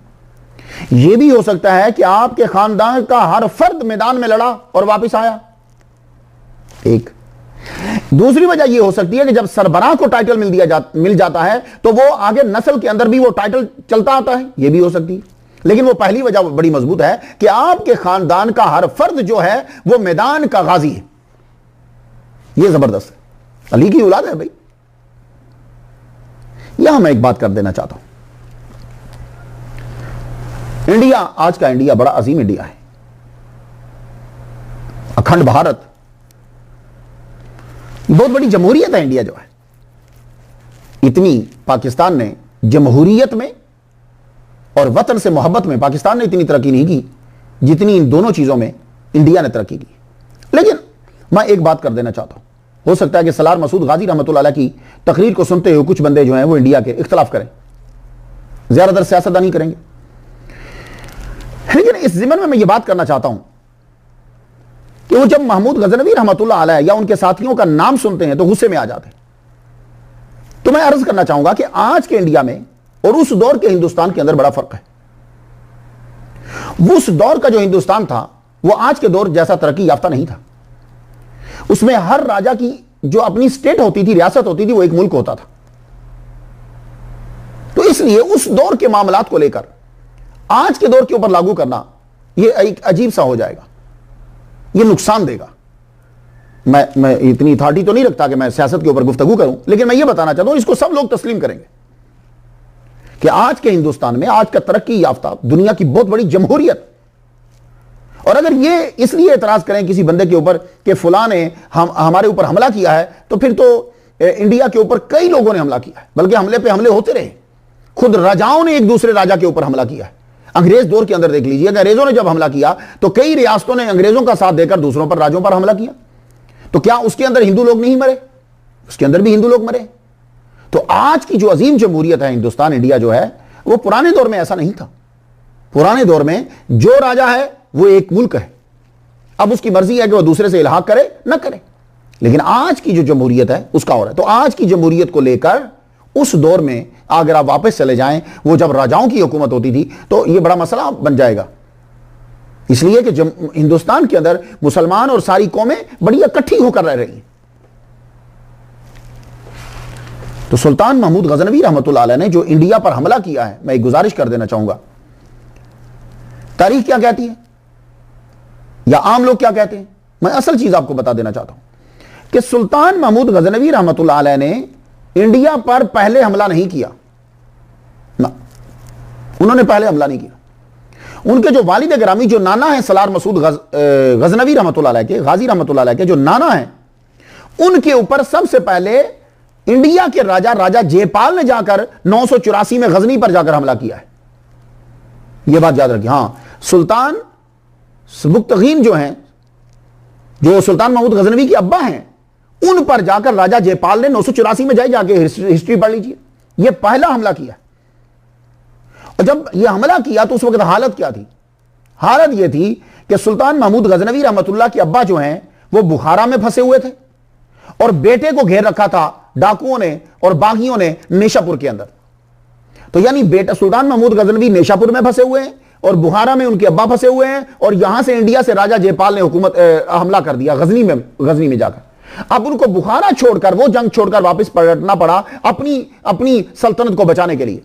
यह भी हो सकता है कि आपके खानदान का हर फर्द मैदान में लड़ा और वापस आया, एक। दूसरी वजह यह हो सकती है कि जब सरबराह को टाइटल मिल जाता है तो वो आगे नस्ल के अंदर भी वो टाइटल चलता आता है, यह भी हो सकती है। लेकिन वो पहली वजह बड़ी मजबूत है कि आपके खानदान का हर फर्द जो है वो मैदान का गाजी है। यह जबरदस्त है, अली की औलाद है भाई। यहां मैं एक बात कर देना चाहता हूं। इंडिया, आज का इंडिया बड़ा अजीम इंडिया है, अखंड भारत, बहुत बड़ी जमहूरियत है इंडिया जो है। इतनी पाकिस्तान ने जमहूरियत में और वतन से मोहब्बत में पाकिस्तान ने इतनी तरक्की नहीं की जितनी इन दोनों चीजों में इंडिया ने तरक्की की। लेकिन मैं एक बात कर देना चाहता हूं, हो सकता है कि सलार मसूद गाजी रहमतुल्लाह अलैह की तकरीर को सुनते हुए कुछ बंदे जो हैं वो इंडिया के इख्तलाफ करें, ज्यादातर सियासतदानी करेंगे। लेकिन इस जिम्मन में मैं ये बात करना चाहता हूं कि वो जब महमूद गजनवी रहमतुल्लाह अलैह या उनके साथियों का नाम सुनते हैं तो गुस्से में आ जाते हैं। तो मैं अर्ज करना चाहूंगा कि आज के इंडिया में और उस दौर के हिंदुस्तान के अंदर बड़ा फर्क है। उस दौर का जो हिंदुस्तान था वो आज के दौर जैसा तरक्की याफ्ता नहीं था। उसमें हर राजा की जो अपनी स्टेट होती थी, रियासत होती थी, वो एक मुल्क होता था। तो इसलिए उस दौर के मामलात को लेकर आज के दौर के ऊपर लागू करना यह एक अजीब सा हो जाएगा, यह नुकसान देगा। मैं इतनी अथॉरिटी तो नहीं रखता कि मैं सियासत के ऊपर गुफ्तगू करूं, लेकिन मैं यह बताना चाहता हूं, इसको सब लोग तस्लीम करेंगे कि आज के हिंदुस्तान में, आज का तरक्की याफ्ता दुनिया की बहुत बड़ी जमहूरियत, और अगर ये इसलिए एतराज करें किसी बंदे के ऊपर कि फलां ने हमारे ऊपर हमला किया है, तो फिर तो इंडिया के ऊपर कई लोगों ने हमला किया है, बल्कि हमले पे हमले होते रहे। खुद राजाओं ने एक दूसरे राजा के ऊपर हमला किया है। अंग्रेज दौर के अंदर देख लीजिए, अंग्रेजों ने जब हमला किया तो कई रियासतों ने अंग्रेजों का साथ देकर दूसरों पर, राज्यों पर हमला किया। तो क्या उसके अंदर हिंदू लोग नहीं मरे? उसके अंदर भी हिंदू लोग मरे। तो आज की जो अजीम जमहूरियत है हिंदुस्तान, इंडिया जो है, वो पुराने दौर में ऐसा नहीं था। पुराने दौर में जो राजा है वो एक मुल्क है, अब उसकी मर्जी है कि वो दूसरे से इल्हाक करे ना करे। लेकिन आज की जो जमहूरियत है उसका और है। तो आज की जमहूरियत को लेकर उस दौर में अगर आप वापस चले जाएं, वो जब राजाओं की हुकूमत होती थी, तो ये बड़ा मसला बन जाएगा। इसलिए कि हिंदुस्तान के अंदर मुसलमान और सारी कौमें बड़ी इकट्ठी होकर रह रही हैं। तो सुल्तान महमूद गजनवी रहमतुल्लाह अलैह ने जो इंडिया पर हमला किया है, मैं एक गुजारिश कर देना चाहूंगा, तारीख क्या कहती है या आम लोग क्या कहते हैं, मैं असल चीज आपको बता देना चाहता हूं कि सुल्तान महमूद गजनवी रहमतुल्लाह अलैह ने इंडिया पर पहले हमला नहीं किया ना, उन्होंने पहले हमला नहीं किया। उनके जो वालिद गिरामी, जो नाना है सलार मसूद गजनवी रहमतुल्लाह अलैह के, गाजी रहमतुल्लाह अलैह के जो नाना है, उनके ऊपर सबसे पहले इंडिया के राजा जयपाल ने जाकर 984 में गजनी पर जाकर हमला किया है। यह बात याद रखिए। हां, सुल्तान सुबुक्तगीन जो हैं, जो सुल्तान महमूद गजनवी के अब्बा हैं, उन पर जाकर राजा जयपाल ने 984 में जाके हिस्ट्री पढ़ लीजिए, यह पहला हमला किया। और जब यह हमला किया तो उस वक्त हालत क्या थी? हालत यह थी कि सुल्तान महमूद गजनवी रहमतुल्लाह के अब्बा जो हैं वो बुखारा में फंसे हुए थे और बेटे को घेर रखा था डाकुओं ने और बागियों ने नेशापुर के अंदर। तो यानी बेटा सुल्तान महमूद गजनवी नेशापुर में फंसे हुए हैं और बुखारा में उनके अब्बा फंसे हुए हैं, और यहां से इंडिया से राजा जयपाल ने हुकूमत हमला कर दिया गजनी में जाकर। अब उनको बुखारा छोड़कर, वो जंग छोड़कर वापस पलटना पड़ा अपनी सल्तनत को बचाने के लिए।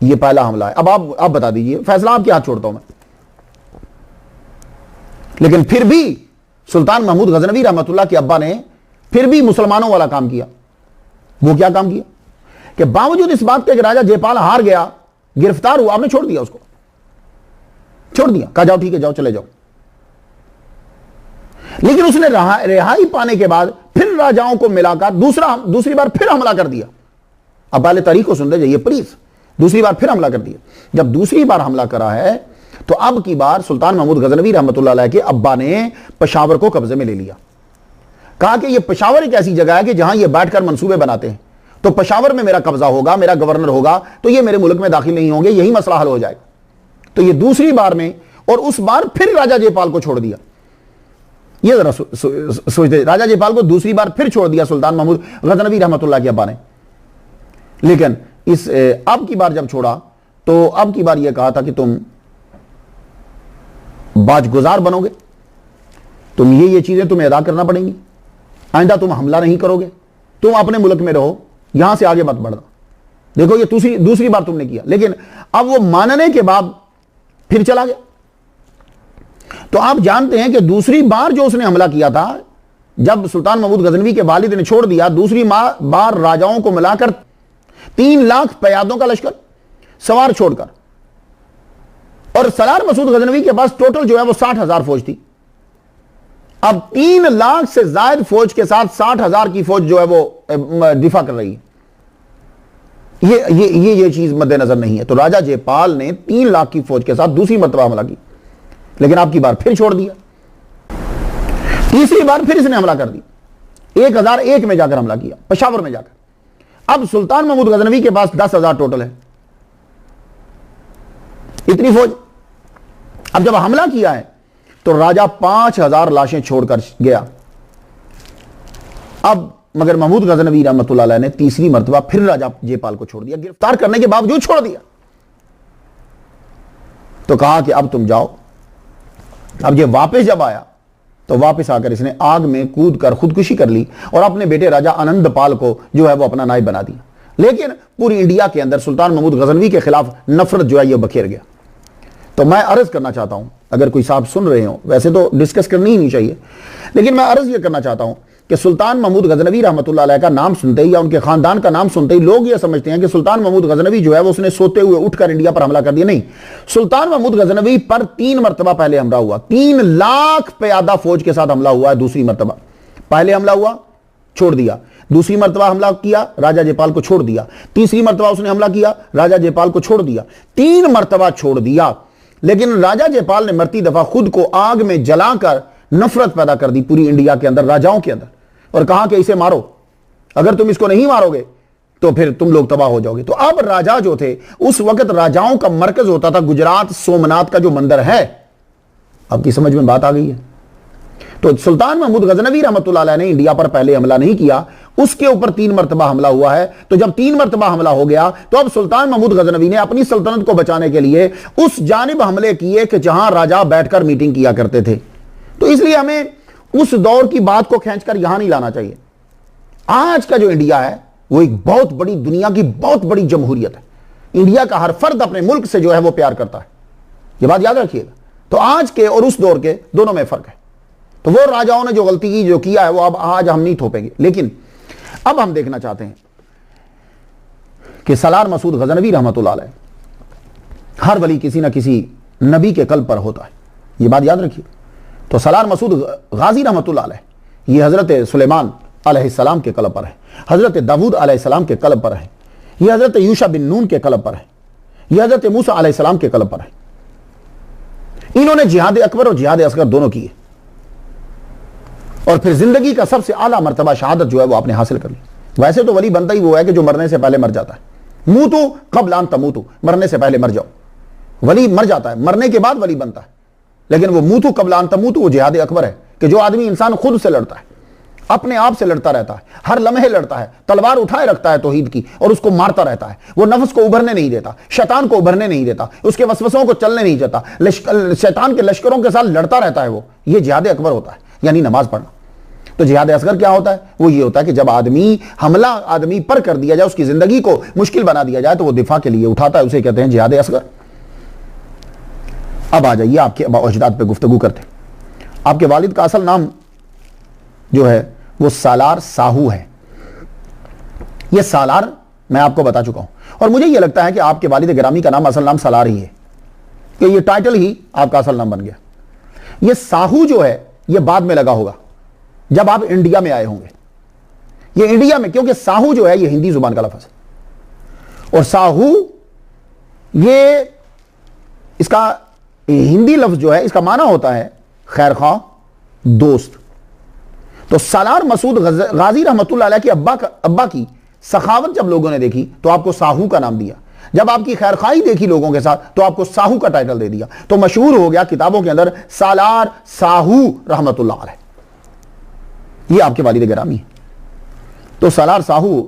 यह पहला हमला है। अब आप बता दीजिए, फैसला आपके हाथ छोड़ता हूं मैं। लेकिन फिर भी सुल्तान महमूद गजनवी रहमतुल्लाह के अब्बा ने फिर भी मुसलमानों वाला काम किया। वो क्या काम किया कि बावजूद इस बात के कि राजा जयपाल हार गया, गिरफ्तार हुआ, आपने छोड़ दिया, उसको छोड़ दिया, कहा जाओ ठीक है, जाओ चले जाओ। लेकिन उसने रिहाई पाने के बाद फिर राजाओं को मिलाकर दूसरी बार फिर हमला कर दिया। अब पहले तारीख को सुन लीजिए प्लीज। दूसरी बार फिर हमला कर दिया। जब दूसरी बार हमला करा है तो अब की बार सुल्तान महमूद गजनवी रहमतुल्लाह अलैह के अब्बा ने पेशावर को कब्जे में ले लिया। कहा कि यह पेशावर एक ऐसी जगह है कि जहां ये बैठकर मंसूबे बनाते हैं, तो पेशावर में मेरा कब्जा होगा, मेरा गवर्नर होगा, तो ये मेरे मुल्क में दाखिल नहीं होंगे, यही मसला हल हो जाएगा। तो ये दूसरी बार में, और उस बार फिर राजा जयपाल को छोड़ दिया। ये जरा सोचते, राजा जयपाल को दूसरी बार फिर छोड़ दिया सुल्तान महमूद गजनवी रहमतुल्लाह के अब्बा ने। लेकिन इस अब की बार जब छोड़ा तो अब की बार यह कहा था कि तुम बाजगुजार बनोगे, तुम ये चीजें तुम्हें अदा करना पड़ेंगी, आइंदा तुम हमला नहीं करोगे, तुम अपने मुल्क में रहो, यहां से आगे मत बढ़ना। देखो ये दूसरी बार तुमने किया। लेकिन अब वो मानने के बाद फिर चला गया। तो आप जानते हैं कि दूसरी बार जो उसने हमला किया था, जब सुल्तान महमूद गजनवी के वालिद ने छोड़ दिया, दूसरी बार राजाओं को मिलाकर 3 लाख पयादों का लश्कर सवार छोड़कर, और सलार मसूद गजनवी के पास टोटल जो है वो 60,000 फौज थी। अब 3 लाख से ज्यादा फौज के साथ 60,000 की फौज जो है वो दिफा कर रही है। ये चीज मद्देनजर नहीं है। तो राजा जयपाल ने 3 लाख की फौज के साथ दूसरी मर्तबा हमला की, लेकिन आपकी बार फिर छोड़ दिया। तीसरी बार फिर इसने हमला कर दिया, 1001 में जाकर हमला किया, पेशावर में जाकर। अब सुल्तान महमूद गजनवी के पास 10,000 टोटल है, इतनी फौज। अब जब हमला किया है तो राजा 5,000 लाशें छोड़कर गया। अब मगर महमूद गजनवी रहमतुल्लाह अलैह ने तीसरी मर्तबा फिर राजा जयपाल को छोड़ दिया, गिरफ्तार करने के बावजूद छोड़ दिया। तो कहा कि अब तुम जाओ। अब ये वापस जब आया तो वापस आकर इसने आग में कूद कर खुदकुशी कर ली और अपने बेटे राजा आनंदपाल को जो है वो अपना नायब बना दिया। लेकिन पूरी इंडिया के अंदर सुल्तान महमूद गजनवी के खिलाफ नफरत जो है ये बखेर गया। तो मैं अर्ज करना चाहता हूं, अगर कोई साहब सुन रहे हो, वैसे तो डिस्कस करनी ही नहीं चाहिए, लेकिन मैं अर्ज ये करना चाहता हूं कि सुल्तान महमूद गजनवी रहमतुल्लाह अलैह का नाम सुनते ही या उनके खानदान का नाम सुनते ही लोग ये समझते हैं कि सुल्तान महमूद गजनवी जो है वो उसने सोते हुए उठकर इंडिया पर हमला कर दिया। नहीं, सुल्तान महमूद गजनवी पर 3 मरतबा पहले हमला हुआ। 3 लाख प्यादा फौज के साथ हमला हुआ है। दूसरी मरतबा, पहले हमला हुआ, छोड़ दिया। दूसरी मरतबा हमला किया, राजा जयपाल को छोड़ दिया। तीसरी मरतबा उसने हमला किया, राजा जयपाल को छोड़ दिया। 3 मरतबा छोड़ दिया। लेकिन राजा जयपाल ने मरती दफा खुद को आग में जलाकर नफरत पैदा कर दी पूरी इंडिया के अंदर, राजाओं के अंदर, और कहा कि इसे मारो, अगर तुम इसको नहीं मारोगे तो फिर तुम लोग तबाह हो जाओगे। तो अब राजा जो थे, उस वक्त राजाओं का मरकज होता था गुजरात सोमनाथ का जो मंदिर है। आपकी समझ में बात आ गई है? तो सुल्तान महमूद गजनवी रहमतुल्लाह अलैह ने इंडिया पर पहले हमला नहीं किया, उसके ऊपर 3 मरतबा हमला हुआ है। तो जब 3 मरतबा हमला हो गया तो अब सुल्तान महमूद गजनवी ने अपनी सल्तनत को बचाने के लिए उस जानिब हमले किए कि जहां राजा बैठकर मीटिंग किया करते थे। तो इसलिए हमें उस दौर की बात को खींचकर यहां नहीं लाना चाहिए। आज का जो इंडिया है वो एक बहुत बड़ी, दुनिया की बहुत बड़ी जमहूरियत है। इंडिया का हर फर्द अपने मुल्क से जो है वो प्यार करता है, ये बात याद रखिएगा। तो आज के और उस दौर के दोनों में फर्क है। तो वो राजाओं ने जो गलती की, जो किया है, वो अब आज हम नहीं थोपेंगे। लेकिन अब हम देखना चाहते हैं कि सलार मसूद गजनवी रहमतुल्लाह अलैह, हर वली किसी ना किसी नबी के कल्ब पर होता है, ये बात याद रखिए। तो सलार मसूद गाजी रहमतुल्लाह अलैह, ये हजरत सुलेमान अलैहिस्सलाम के कल्ब पर है, हजरत दाऊद अलैहिस्सलाम के कल्ब पर है, ये हजरत यूशा बिन नून के कल्ब पर है, ये हजरत मूसा अलैहिस्सलाम के कल्ब पर है। इन्होंने जिहाद अकबर और जिहाद असगर दोनों किए और फिर जिंदगी का सबसे आला मर्तबा शहादत जो है वो आपने हासिल कर ली। वैसे तो वली बनता ही वो है कि जो मरने से पहले मर जाता है। मूतू क़ब्ल अन तमूतू, मरने से पहले मर जाओ। वली मर जाता है, मरने के बाद वली बनता है। लेकिन वो मूतू क़ब्ल अन तमूतू, वो जिहाद अकबर है कि जो आदमी, इंसान खुद से लड़ता है, अपने आप से लड़ता रहता है, हर लम्हे लड़ता है, तलवार उठाए रखता है तौहीद की और उसको मारता रहता है। वो नफ्स को उभरने नहीं देता, शैतान को उभरने नहीं देता, उसके वसवसों को चलने नहीं देता, शैतान के लश्करों के साथ लड़ता रहता है। वो ये जिहाद अकबर होता है, यानी नमाज पढ़ना। तो जिहाद असगर क्या होता है? वो ये होता है कि जब हमला आदमी पर कर दिया जाए, उसकी जिंदगी को मुश्किल बना दिया जाए, तो वो दिफा के लिए उठाता है, उसे कहते हैं जिहाद असगर। अब आ जाइए आपके अजदाद पे गुफ्तगू करते। आपके वालिद का असल नाम जो है वो सालार साहू है। ये सालार मैं आपको बता चुका हूं, और मुझे ये लगता है कि आपके वालिद गिरामी का नाम, असल नाम सालार ही है, कि ये टाइटल ही आपका असल नाम बन गया। ये साहू जो है ये बाद में लगा होगा जब आप इंडिया में आए होंगे। ये इंडिया में, क्योंकि साहू जो है ये हिंदी जुबान का लफ्ज है, और साहू ये इसका हिंदी लफ्ज जो है इसका माना होता है खैर खा, दोस्त। तो सालार मसूद गाजी रहमतुल्लाह अलैह के अब्बा की सखावत जब लोगों ने देखी तो आपको साहू का नाम दिया। जब आपकी खैरखाई देखी लोगों के साथ तो आपको साहू का टाइटल दे दिया। तो मशहूर हो गया किताबों के अंदर सालार साहू रहमतुल्लाह अलैह। ये आपके वालिद गिरामी है। तो सालार साहू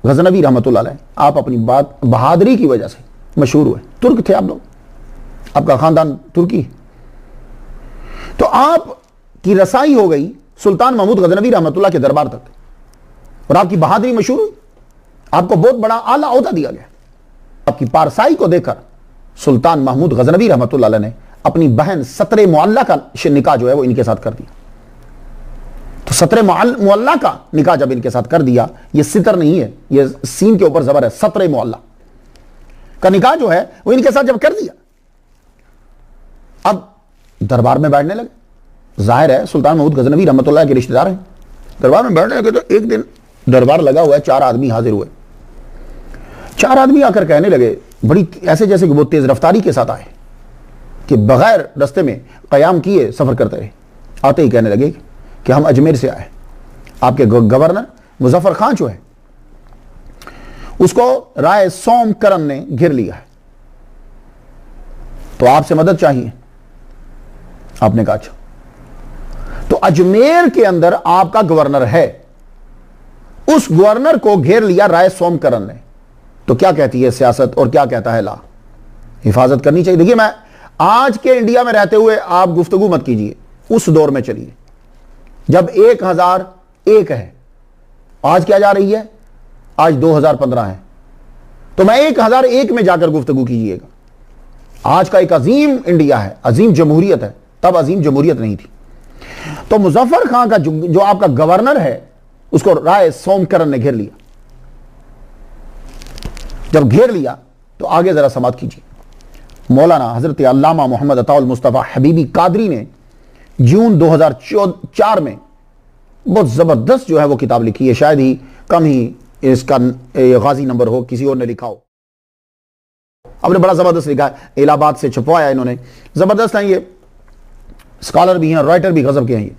गजनवी रहमतुल्लाह अलैह, आप अपनी बात बहादुरी की वजह से मशहूर हुए। तुर्क थे आप लोग, आपका खानदान तुर्की। तो आपकी रसाई हो गई सुल्तान महमूद गजनवी रहमतुल्लाह के दरबार तक, और आपकी बहादुरी मशहूर हुई। आपको बहुत बड़ा आला ओहदा दिया गया। आपकी पारसाई को देखकर सुल्तान महमूद गजनवी रहमतुल्लाह अलैह ने अपनी बहन सतरे मुअल्ला का निकाह जो है वो इनके साथ कर दिया। तो सतरे मुअल्ला का निकाह जब इनके साथ कर दिया, ये सितर नहीं है, ये सीन के ऊपर जबर है, सतरे मुअल्ला का निकाह जो है वो इनके साथ जब कर दिया, अब दरबार में बैठने लगे। जाहिर है सुल्तान महमूद गजनवी रहमतुल्लाह के रिश्तेदार हैं, दरबार में बैठने लगे। तो एक दिन दरबार लगा हुआ है, 4 आदमी हाजिर हुए। 4 आदमी आकर कहने लगे, बड़ी ऐसे जैसे कि वो तेज रफ्तारी के साथ आए कि बगैर रास्ते में कयाम किए सफर करते रहे। आते ही कहने लगे कि हम अजमेर से आए, आपके गवर्नर मुजफ्फर खान जो है उसको राय सोमकरन ने घेर लिया है, तो आपसे मदद चाहिए। आपने कहा अच्छा। तो अजमेर के अंदर आपका गवर्नर है, उस गवर्नर को घेर लिया राय सोमकरन ने, तो क्या कहती है सियासत और क्या कहता है ला? हिफाजत करनी चाहिए। देखिए, मैं आज के इंडिया में रहते हुए आप गुफ्तगू मत कीजिए, उस दौर में चलिए जब 1001 है। आज क्या जा रही है? आज 2015 है, तो मैं 1001 में जाकर गुफ्तगू कीजिएगा। आज का एक अजीम इंडिया है, अजीम जमहूरियत है, तब अजीम जमहूरियत नहीं थी। तो मुजफ्फर खान का जो आपका गवर्नर है उसको राय सोमकरन ने घेर लिया। जब घेर लिया तो आगे जरा समाप्त कीजिए। मौलाना हजरत अल्लामा मोहम्मद अताउल मुस्तफ़ा हबीबी कादरी ने जून 2004 में बहुत जबरदस्त जो है वो किताब लिखी है, शायद ही कम ही इसका गाजी नंबर हो, किसी और ने लिखा हो। आपने बड़ा जबरदस्त लिखा है, इलाहाबाद से छपवाया इन्होंने, जबरदस्त है ये, स्कॉलर भी हैं, राइटर भी गजब के हैं।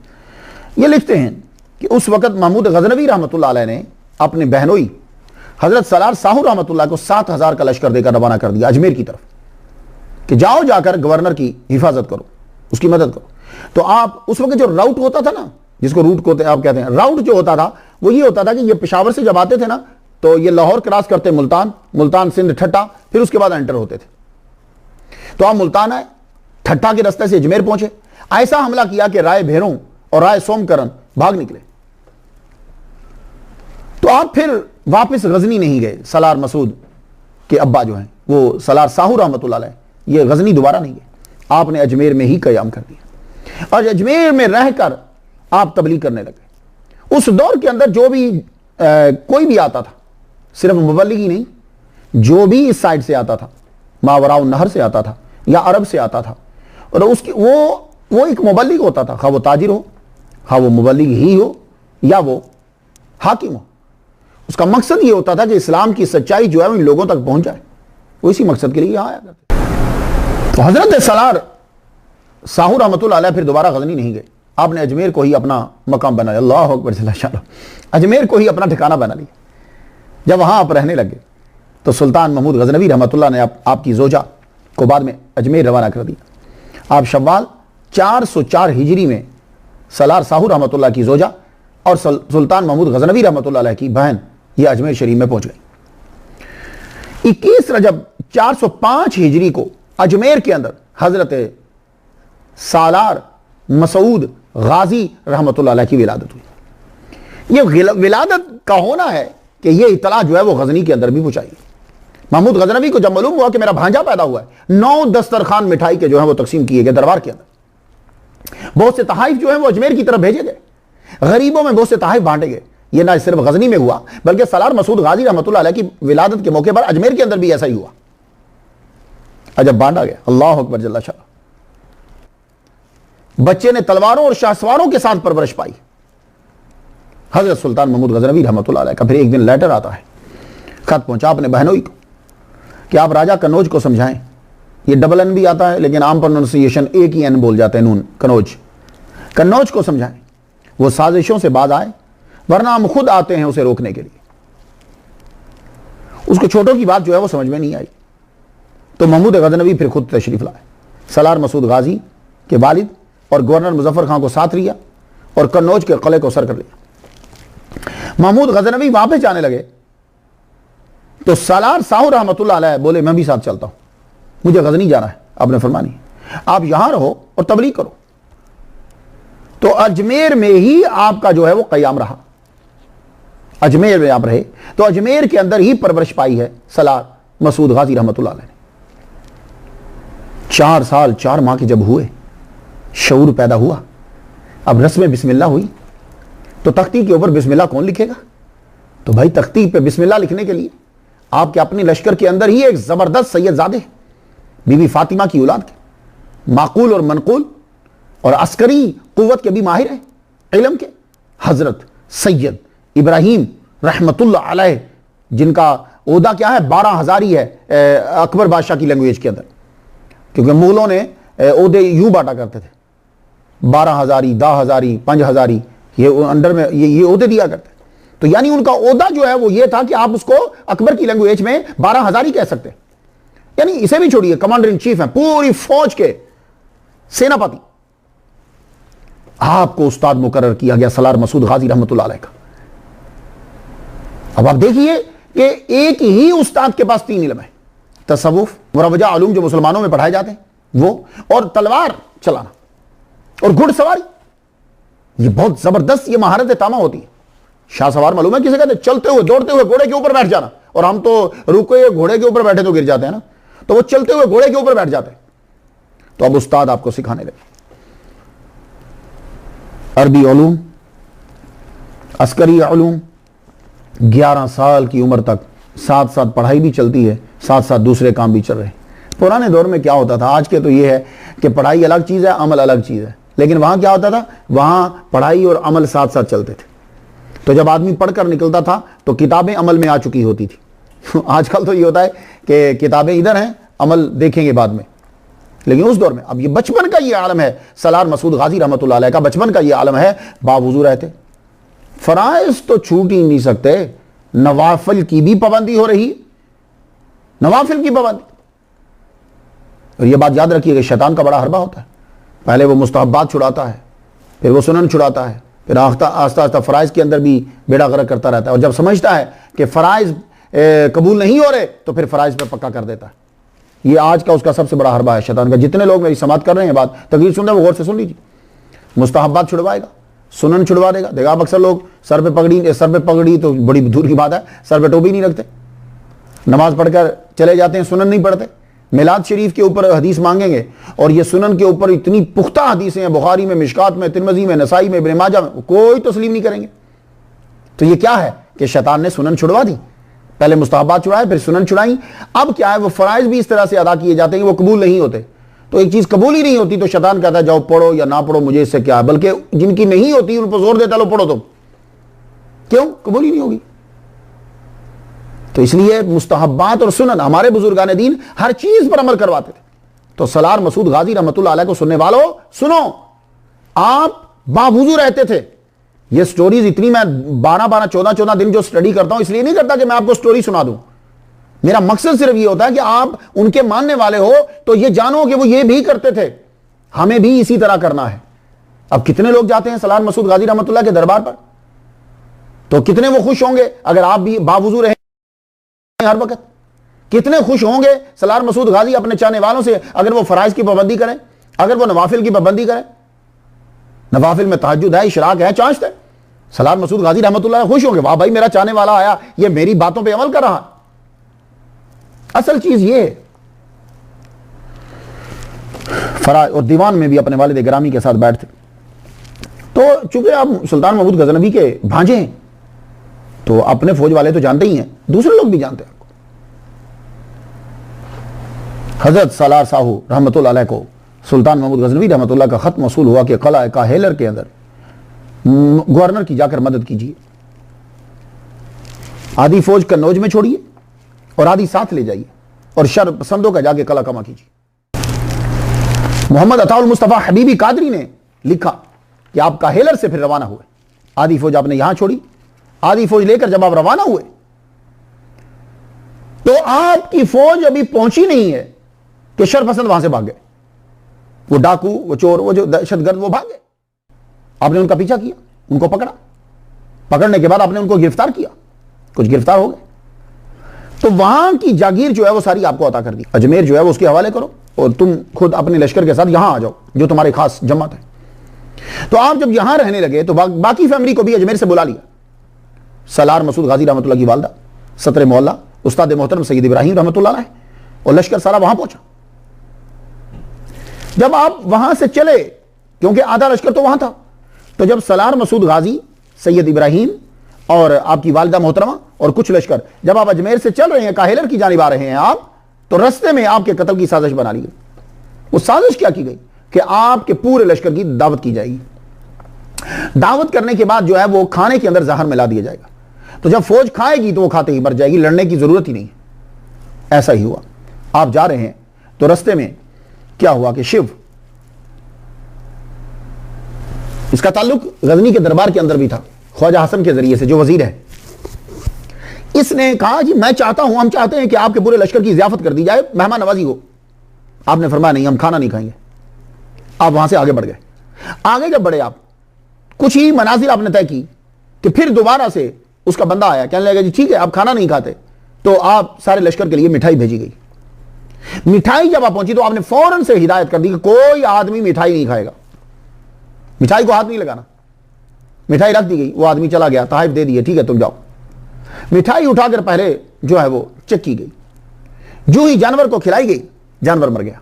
ये लिखते हैं कि उस वक्त महमूद गजनवी रहमतुल्लाह अलैह ने अपने बहनोई हजरत सलार साहू रहमतुल्लाह को 7,000 का लश्कर देकर रवाना कर दिया अजमेर की तरफ कि जाओ जाकर गवर्नर की हिफाजत करो, उसकी मदद करो। तो आप उस वक्त जो राउट होता था ना, जिसको रूट को आप कहते हैं, राउट जो होता था वो ये होता था कि ये पेशावर से जब आते थे ना तो ये लाहौर क्रॉस करते मुल्तान, मुल्तान सिंध ठट्टा, फिर उसके बाद एंटर होते थे। तो आप मुल्तान आए, ठट्टा के रास्ते से अजमेर पहुंचे। ऐसा हमला किया कि राय भेरों और राय सोमकरन भाग निकले। तो आप फिर वापस गजनी नहीं गए। सलार मसूद के अब्बा जो हैं वो सलार साहू रहमतुल्लाह अलैह, ये गजनी दोबारा नहीं गए, आपने अजमेर में ही कयाम कर दिया और अजमेर में रहकर आप तबलीग करने लगे। उस दौर के अंदर जो भी कोई भी आता था, सिर्फ मुबल्लिग ही नहीं, जो भी इस साइड से आता था, मावराउ नहर से आता था या अरब से आता था, और उसकी वो एक मुबल्लिग होता था, खा वो ताजिर हो, खा वो मुबल्लिग ही हो या वो हाकिम हो। उसका मकसद ये होता था कि इस्लाम की सच्चाई जो है वो इन लोगों तक पहुंच जाए, वो इसी मकसद के लिए यहां आया करते। तो हजरत सलार साहू रहमतुल्लाह अलैह फिर दोबारा गजनी नहीं गए, आपने अजमेर को ही अपना मकाम बना लिया। अल्लाह अकबर जल्ल, अजमेर को ही अपना ठिकाना बना लिया। जब वहां आप रहने लगे तो सुल्तान महमूद गजनवी रहमतुल्लाह ने आपकी जोजा को बाद में अजमेर रवाना कर दिया। आप शव्वाल 404 हिजरी में सलार साहू रहमतुल्लाह की जोजा और सुल्तान महमूद गजनवी रहमतुल्लाह अलैह की बहन ये अजमेर शरीफ में पहुंच गई। 21 रजब 405 हिजरी को अजमेर के अंदर हजरत सालार मसूद गाजी रहमतुल्लाह अलैह की विलादत हुई। ये विलादत का होना है कि ये इतला जो है वो गजनी के अंदर भी पहुंचाई। महमूद गजनवी को जब मालूम हुआ कि मेरा भांजा पैदा हुआ है, 9 दस्तरखान मिठाई के जो है वो तकसीम किए गए दरबार के अंदर। बहुत से तहाइफ जो है वो अजमेर की तरफ भेजे गए, गरीबों में बहुत से तहाइफ बांटे गए। ये ना सिर्फ गजनी में हुआ बल्कि सलार मसूद गाजी रहमतुल्लाह अलैह की विलादत के मौके पर अजमेर के अंदर भी ऐसा ही हुआ। अजब बांटा गया। अल्लाह अकबर जल्ल शाह। बच्चे ने तलवारों और शाहसवारों के साथ परवरिश पाई। हजरत सुल्तान महमूद गजनवी रहमतुल्लाह अलैह का फिर एक दिन लेटर आता है, खत पहुंचा अपने बहनोई को कि आप राजा कन्नौज को समझाएं। ये डबल एन भी आता है लेकिन आम प्रोनाउंसिएशन एक ही एन बोल जाते हैं, नून, कन्नौज। कन्नौज को समझाएं वो साजिशों से बाज आए, वरना हम खुद आते हैं उसे रोकने के लिए। उसको छोटों की बात जो है वो समझ में नहीं आई, तो महमूद गजनवी फिर खुद तशरीफ लाए। सलार मसूद गाजी के वालिद और गवर्नर मुजफ्फर खान को साथ लिया और कन्नौज के किले को सर कर लिया। महमूद गजनवी वापस जाने लगे तो सलार साहू रहमतुल्लाह अलैह बोले मैं भी साथ चलता हूं, मुझे गजनी जाना है। आपने फरमानी आप यहां रहो और तबलीग करो। तो अजमेर में ही आपका जो है वो कयाम रहा। अजमेर में आप रहे तो अजमेर के अंदर ही परवरिश पाई है सलार मसूद गाजी रहमतुल्लाह अलैह ने। 4 साल 4 माह के जब हुए, शऊर पैदा हुआ, अब रस्म बिस्मिल्लाह हुई, तो तख्ती के ऊपर बिस्मिल्लाह कौन लिखेगा? तो भाई तख्ती पे बिस्मिल्लाह लिखने के लिए आपके अपने लश्कर के अंदर ही एक जबरदस्त सैयदजादे बीबी फातिमा की औलाद के, माकूल और मनकूल और अस्करी कुव्वत के भी माहिर है इल्म के, हजरत सैयद इब्राहिम रहमतुल्लाह अलैह, जिनका ओहदा क्या है, 12,000 ही है अकबर बादशाह की लैंग्वेज के अंदर, क्योंकि मुगलों ने ओहदे यूं बांटा करते थे, 12,000, 10,000, 5,000, ये अंडर में ये ओहदे दिया करते। तो यानी उनका ओहदा जो है वो ये था कि आप उसको अकबर की लैंग्वेज में 12,000 ही कह सकते हैं। यानी इसे भी छोड़िए, कमांडर इन चीफ है पूरी फौज के सेनापति, आपको उस्ताद मुकर्रर किया गया सलार मसूद गाजी रहमतुल्लाह अलैह का। अब आप देखिए कि एक ही उस्ताद के पास 3 इल्म है, तसव्वुफ, मुरवजा उलूम जो मुसलमानों में पढ़ाए जाते हैं वो, और तलवार चलाना और घुड़सवारी। ये बहुत जबरदस्त ये महारत तामा होती है। शाह सवार मालूम है किसे कहते हैं, चलते हुए दौड़ते हुए घोड़े के ऊपर बैठ जाना, और हम तो रुके घोड़े के ऊपर बैठे तो गिर जाते हैं ना, तो वो चलते हुए घोड़े के ऊपर बैठ जाते हैं। तो अब उस्ताद आपको सिखाने लगे अरबी उलूम, अस्करी उलूम, 11 साल की उम्र तक साथ साथ पढ़ाई भी चलती है, साथ साथ दूसरे काम भी चल रहे हैं। पुराने दौर में क्या होता था, आज के तो ये है कि पढ़ाई अलग चीज़ है, अमल अलग चीज़ है, लेकिन वहाँ क्या होता था, वहाँ पढ़ाई और अमल साथ साथ चलते थे। तो जब आदमी पढ़कर निकलता था तो किताबें अमल में आ चुकी होती थी। आजकल तो ये होता है कि किताबें इधर हैं, अमल देखेंगे बाद में। लेकिन उस दौर में, अब ये बचपन का ये आलम है, सलार मसूद गाजी रहमतुल्लाह अलैह का बचपन का ये आलम है, बावजूद रहते फराइज तो छूट ही नहीं सकते, नवाफिल की भी पाबंदी हो रही, नवाफिल की पाबंदी। और ये बात याद रखिएगा, शैतान का बड़ा हरबा होता है, पहले वो मुस्तहब्बात छुड़ाता है, फिर वो सुनन छुड़ाता है, फिर आस्ता आस्ता फ़राइज़ के अंदर भी बेड़ा गर्क करता रहता है, और जब समझता है कि फ़राइज़ कबूल नहीं हो रहे तो फिर फ़राइज़ पर पक्का कर देता है। ये आज का उसका सबसे बड़ा हरबा है शैतान का। जितने लोग मेरी समात कर रहे हैं, बात तकरीर सुन रहे हैं, वो गौर से सुन लीजिए। मुस्तहब्बात छुड़वाएगा, सुनन छुड़वा देगा। देखा आप अक्सर लोग सर पे पगड़ी तो बड़ी दूर की बात है, सर पे टोपी नहीं रखते, नमाज पढ़कर चले जाते हैं, सुनन नहीं पढ़ते। मिलाद शरीफ के ऊपर हदीस मांगेंगे और ये सुनन के ऊपर इतनी पुख्ता हदीसें हैं, बुखारी में, मिशकात में, तिरमिज़ी में, नसाई में, इब्न माजा में, कोई तस्लीम नहीं करेंगे। तो ये क्या है कि शैतान ने सुनन छुड़वा दी, पहले मुस्तहब्बात छुड़ाए, फिर सुनन छुड़ाई। अब क्या है, वो फ़राइज़ भी इस तरह से अदा किए जाते हैं कि वो कबूल नहीं होते। तो एक चीज़ कबूल ही नहीं होती तो शैतान कहता है जाओ पढ़ो या ना पढ़ो, मुझे इससे क्या है, बल्कि जिनकी नहीं होती उन पर जोर देता लो पढ़ो तुम, क्यों, कबूल ही नहीं होगी। तो इसलिए मुस्तहब्बात और सुनन हमारे बुजुर्गान दीन हर चीज पर अमल करवाते थे। तो सलार मसूद गाजी रहमतुल्लाह अलैह को सुनने वालों सुनो, आप बावजू रहते थे। ये स्टोरीज इतनी, मैं 12-12, 14-14 दिन जो स्टडी करता हूं, इसलिए नहीं करता कि मैं आपको स्टोरी सुना दूं। मेरा मकसद सिर्फ ये होता है कि आप उनके मानने वाले हो तो ये जानो कि वो ये भी करते थे, हमें भी इसी तरह करना है। अब कितने लोग जाते हैं सलार मसूद गाजी रहमतुल्लाह के दरबार पर, तो कितने वो खुश होंगे अगर आप भी बावजू रहे हर वक्त। कितने खुश होंगे सलार मसूद गाजी अपने चाहने वालों से अगर वो फराइज की पाबंदी करें, अगर वो नवाफिल की पाबंदी करें। नवाफिल में तहज्जुद है, इशराक है, चाश्त है। सलार मसूद गाजी रहमतुल्लाह खुश होंगे, वाह भाई मेरा चाहने वाला आया, ये मेरी बातों पे अमल कर रहा। असल चीज ये फराइज और दीवान में भी अपने वालिद गिरामी के साथ बैठते। तो चूंकि आप सुल्तान महमूद गजनवी के भांजे हैं तो अपने फौज वाले तो जानते ही हैं, दूसरे लोग भी जानते हैं। हजरत सलार साहू रहमतुल्लाह अलैह को सुल्तान महमूद गजनवी रहमतुल्लाह का खत मौसूल हुआ कि कला काहेलर के अंदर गवर्नर की जाकर मदद कीजिए, आधी फौज कन्नौज में छोड़िए और आधी साथ ले जाइए और शर पसंदों का जाके कला कमा कीजिए। मोहम्मद अताउल मुस्तफा हबीबी कादरी ने लिखा कि आप काहेलर से फिर रवाना हुए, आधी फौज आपने यहां छोड़ी, आधी फौज लेकर जब आप रवाना हुए तो आपकी फौज अभी पहुंची नहीं है कि शरपसंद वहां से भाग गए। वो डाकू, वो चोर, वो जो दहशतगर्द, वो भाग गए। आपने उनका पीछा किया, उनको पकड़ा, पकड़ने के बाद आपने उनको गिरफ्तार किया, कुछ गिरफ्तार हो गए। तो वहां की जागीर जो है वो सारी आपको अता कर दी, अजमेर जो है वो उसके हवाले करो और तुम खुद अपने लश्कर के साथ यहां आ जाओ जो तुम्हारी खास जमात है। तो आप जब यहां रहने लगे तो बाकी फैमिली को भी अजमेर से बुला लिया। सलार मसूद गाजी रहमतुल्लाह की वालदा, सत्र मोहल्ला, उस्ताद मोहतरम सैयद इब्राहिम रहमतुल्लाह अलैह और लश्कर सारा वहां पहुंचा। जब आप वहां से चले, क्योंकि आधा लश्कर तो वहां था, तो जब सलार मसूद गाजी, सैयद इब्राहिम और आपकी वालदा मोहतरमा और कुछ लश्कर जब आप अजमेर से चल रहे हैं, काहेलर की जानिब आ रहे हैं आप, तो रस्ते में आपके कत्ल की साजिश बना ली गई। वो साजिश क्या की गई कि आपके पूरे लश्कर की दावत की जाएगी। दावत करने के बाद जो है वो खाने के अंदर जहर मिला दिया जाएगा। तो जब फौज खाएगी तो वो खाते ही मर जाएगी, लड़ने की जरूरत ही नहीं है। ऐसा ही हुआ। आप जा रहे हैं तो रास्ते में क्या हुआ कि शिव, इसका ताल्लुक गजनी के दरबार के अंदर भी था, ख्वाजा हसन के जरिए से, जो वजीर है। इसने कहा कि मैं चाहता हूं, हम चाहते हैं कि आपके पूरे लश्कर की जियाफत कर दी जाए, मेहमान नवाजी हो। आपने फरमाया नहीं, हम खाना नहीं खाएंगे। आप वहां से आगे बढ़ गए। आगे जब बढ़े आप, कुछ ही मनाजिल आपने तय की कि फिर दोबारा से उसका बंदा आया, कहने लगा जी ठीक है आप खाना नहीं खाते तो आप सारे लश्कर के लिए मिठाई भेजी गई। मिठाई जब आप पहुंची तो आपने फौरन से हिदायत कर दी कि कोई आदमी मिठाई नहीं खाएगा, मिठाई को हाथ नहीं लगाना। मिठाई रख दी गई, वो आदमी चला गया, तहफ़ दे दिए, ठीक है तुम जाओ। मिठाई उठाकर पहले जो है वो चेक की गई, जो ही जानवर को खिलाई गई, जानवर मर गया।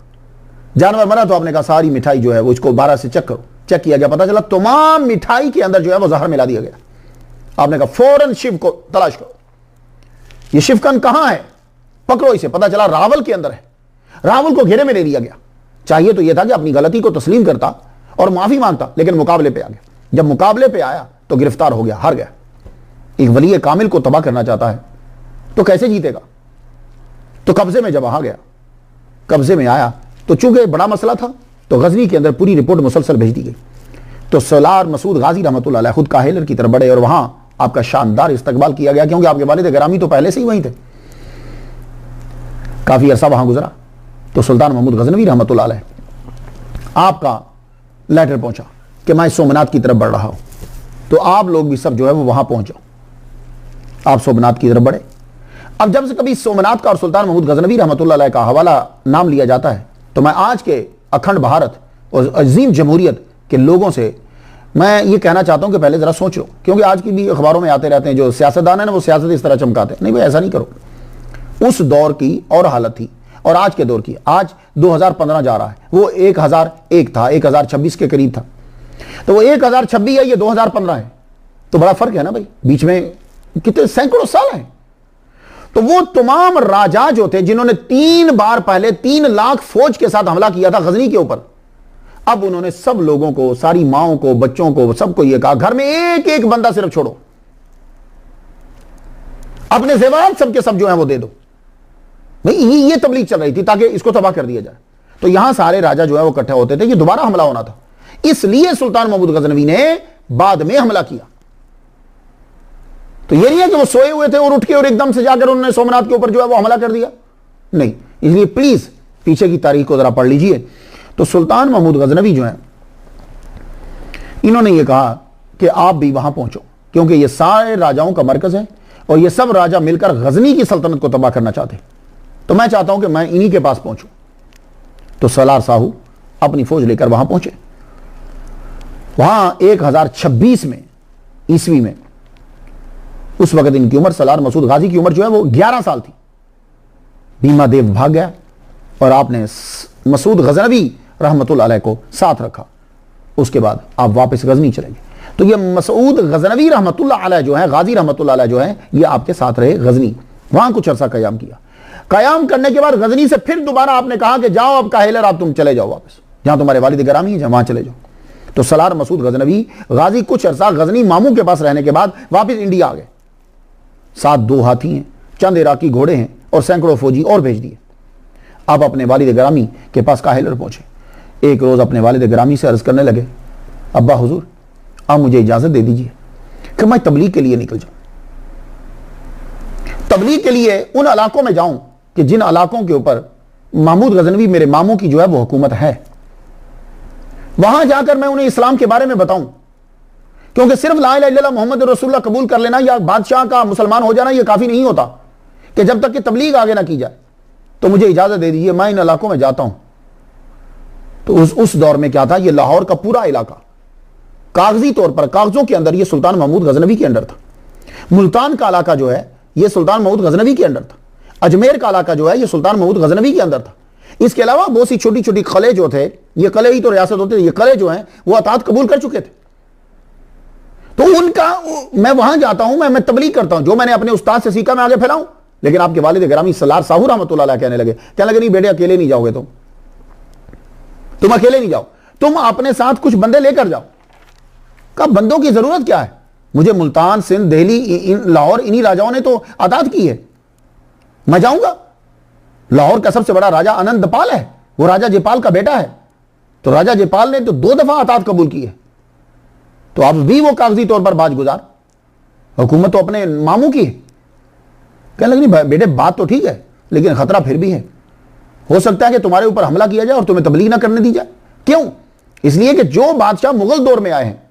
जानवर मरा तो आपने कहा सारी मिठाई जो है वो इसको 12 से चेक करो। चेक किया गया, पता चला तमाम मिठाई के अंदर जो है वो जहर मिला दिया गया। आपने कहा फौरन शिव को तलाश करो, ये शिवकन कहां है, पकड़ो इसे। पता चला रावल के अंदर है। रावल को घेरे में ले लिया गया। चाहिए तो यह था कि अपनी गलती को तस्लीम करता और माफी मांगता, लेकिन मुकाबले पे आ गया। जब मुकाबले पे आया तो गिरफ्तार हो गया, हार गया। एक वली कामिल को तबाह करना चाहता है तो कैसे जीतेगा। तो कब्जे में जब आ गया, कब्जे में आया तो चूंकि बड़ा मसला था तो गजनी के अंदर पूरी रिपोर्ट मुसलसल भेज दी गई। तो सलार मसूद गाजी रहमतुल्लाह अलैह खुद काहिलर की तरफ बढ़े और वहां आपका शानदार इस्तकबाल किया गया, क्योंकि आपके वालिद गिरामी तो पहले से ही वहीं थे। काफी अरसा वहां गुजरा तो सुल्तान महमूद गजनवी रहमतुल्लाह अलैह आपका लेटर पहुंचा कि मैं सोमनाथ की तरफ बढ़ रहा हूं, तो आप लोग भी सब जो है वो वहां पहुंच जाओ। आप सोमनाथ की तरफ बढ़े। अब जब से कभी सोमनाथ का और सुल्तान महमूद गजनवी रहमतुल्लाह अलैह का हवाला नाम लिया जाता है तो मैं आज के अखंड भारत और अजीम जमहूरियत के लोगों से मैं ये कहना चाहता हूं कि पहले जरा सोचो, क्योंकि आज की भी अखबारों में आते रहते हैं जो सियासतदान है ना, वो सियासत इस तरह चमकाते हैं। नहीं भाई, ऐसा नहीं करो। उस दौर की और हालत थी और आज के दौर की, आज 2015 जा रहा है, वो 1001 था, 1026 के करीब था। तो वो 1026 है, ये 2015 है, तो बड़ा फर्क है ना भाई, बीच में कितने सैकड़ों साल हैं। तो वो तमाम राजा जो थे जिन्होंने 3 बार पहले 3 लाख फौज के साथ हमला किया था गजनी के ऊपर, अब उन्होंने सब लोगों को, सारी माओं को, बच्चों को, सबको ये कहा घर में एक एक बंदा सिर्फ छोड़ो, अपने जेवरात सबके सब जो है वो दे दो। भाई ये तबलीग चल रही थी ताकि इसको तबाह कर दिया जाए। तो यहां सारे राजा जो है वो इकट्ठे होते थे, ये दोबारा हमला होना था, इसलिए सुल्तान महमूद गजनवी ने बाद में हमला किया। तो ये नहीं है कि वो सोए हुए थे और उठ के और एकदम से जाकर उन्होंने सोमनाथ के ऊपर जो है वो हमला कर दिया, नहीं। इसलिए प्लीज पीछे की तारीख को जरा पढ़ लीजिए। तो सुल्तान महमूद गजनवी जो है, इन्होंने ये कहा कि आप भी वहां पहुंचो, क्योंकि ये सारे राजाओं का मरकज है और ये सब राजा मिलकर गजनी की सल्तनत को तबाह करना चाहते, तो मैं चाहता हूं कि मैं इन्हीं के पास पहुंचूं। तो सलार साहू अपनी फौज लेकर वहां पहुंचे। वहां 1026 में ईस्वी में, उस वक्त इनकी उम्र, सलार मसूद गाजी की उम्र जो है वो 11 साल थी। भीमा देव भाग गया और आपने मसूद गजनवी रहमतुल्लाह अलैह को साथ रखा। उसके बाद आप वापस गजनी चले गए। तो ये मसूद गजनवी रहमतुल्लाह अलैह जो है, गाजी रहमतुल्लाह अलैह जो है, ये आपके साथ रहे गजनी। वहां कुछ अरसा कयाम किया। कयाम करने के बाद गजनी से फिर दोबारा आपने कहा कि जाओ अब काहिलर, आप तुम चले जाओ वापस, जहां तुम्हारे वालिद गिरामी है, वहां चले जाओ। तो सलार मसूद गजनवी गाजी कुछ अरसा गजनी मामू के पास रहने के बाद वापस इंडिया आ गए। साथ 2 हाथी हैं, चंद इराकी घोड़े हैं और सैकड़ों फौजी और भेज दिए। आप अपने वालिद गिरामी के पास काहिलर पहुंचे। एक रोज अपने वालिद गिरामी से अर्ज करने लगे, अब्बा हुजूर आप मुझे इजाजत दे दीजिए कि मैं तबलीग के लिए निकल जाऊं, तबलीग के लिए उन इलाकों में जाऊं कि जिन इलाकों के ऊपर महमूद गजनवी मेरे मामू की जो है वो हुकूमत है। वहां जाकर मैं उन्हें इस्लाम के बारे में बताऊं, क्योंकि सिर्फ ला इलाहा इल्लल्लाह मोहम्मद रसूलुल्लाह कबूल कर लेना या बादशाह का मुसलमान हो जाना ये काफी नहीं होता, कि जब तक कि तबलीग आगे ना की जाए। तो मुझे इजाजत दे दीजिए, मैं इन इलाकों में जाता हूं। तो उस दौर में क्या था, ये लाहौर का पूरा इलाका कागजी तौर पर, कागजों के अंदर, ये सुल्तान महमूद गजनवी के अंडर था। मुल्तान का इलाका जो है ये सुल्तान महमूद गजनवी के अंडर था। अजमेर का इलाका जो है ये सुल्तान महमूद गजनवी के अंदर था। इसके अलावा बहुत सी छोटी छोटी कले जो थे, ये कले ही तो रियासत होते थे, ये कले जो हैं वो अतात कबूल कर चुके थे। तो उनका मैं वहां जाता हूं, मैं तबलीग करता हूं, जो मैंने अपने उस्ताद से सीखा मैं आगे फैलाऊं। लेकिन आपके वालिद गिरामी सलार साहू रहमतुल्लाह अलैह कहने लगे नहीं बेटे अकेले नहीं जाओगे, तुम अकेले नहीं जाओ, तुम अपने साथ कुछ बंदे लेकर जाओ। कहा बंदों की जरूरत क्या है, मुझे मुल्तान, सिंध, दिल्ली, लाहौर, इन्हीं राजाओं ने तो आजाद की है, मैं जाऊंगा। लाहौर का सबसे बड़ा राजा आनंदपाल है, वो राजा जयपाल का बेटा है। तो राजा जयपाल ने तो 2 दफा आजाद कबूल की है, तो अब भी वो कागजी तौर पर बाजगुजार, हुकूमत तो अपने मामू की है। कहने लगे नहीं बेटे बात तो ठीक है, लेकिन खतरा फिर भी है, हो सकता है कि तुम्हारे ऊपर हमला किया जाए और तुम्हें तबलीग ना करने दी जाए। क्यों? इसलिए कि जो बादशाह मुगल दौर में आए हैं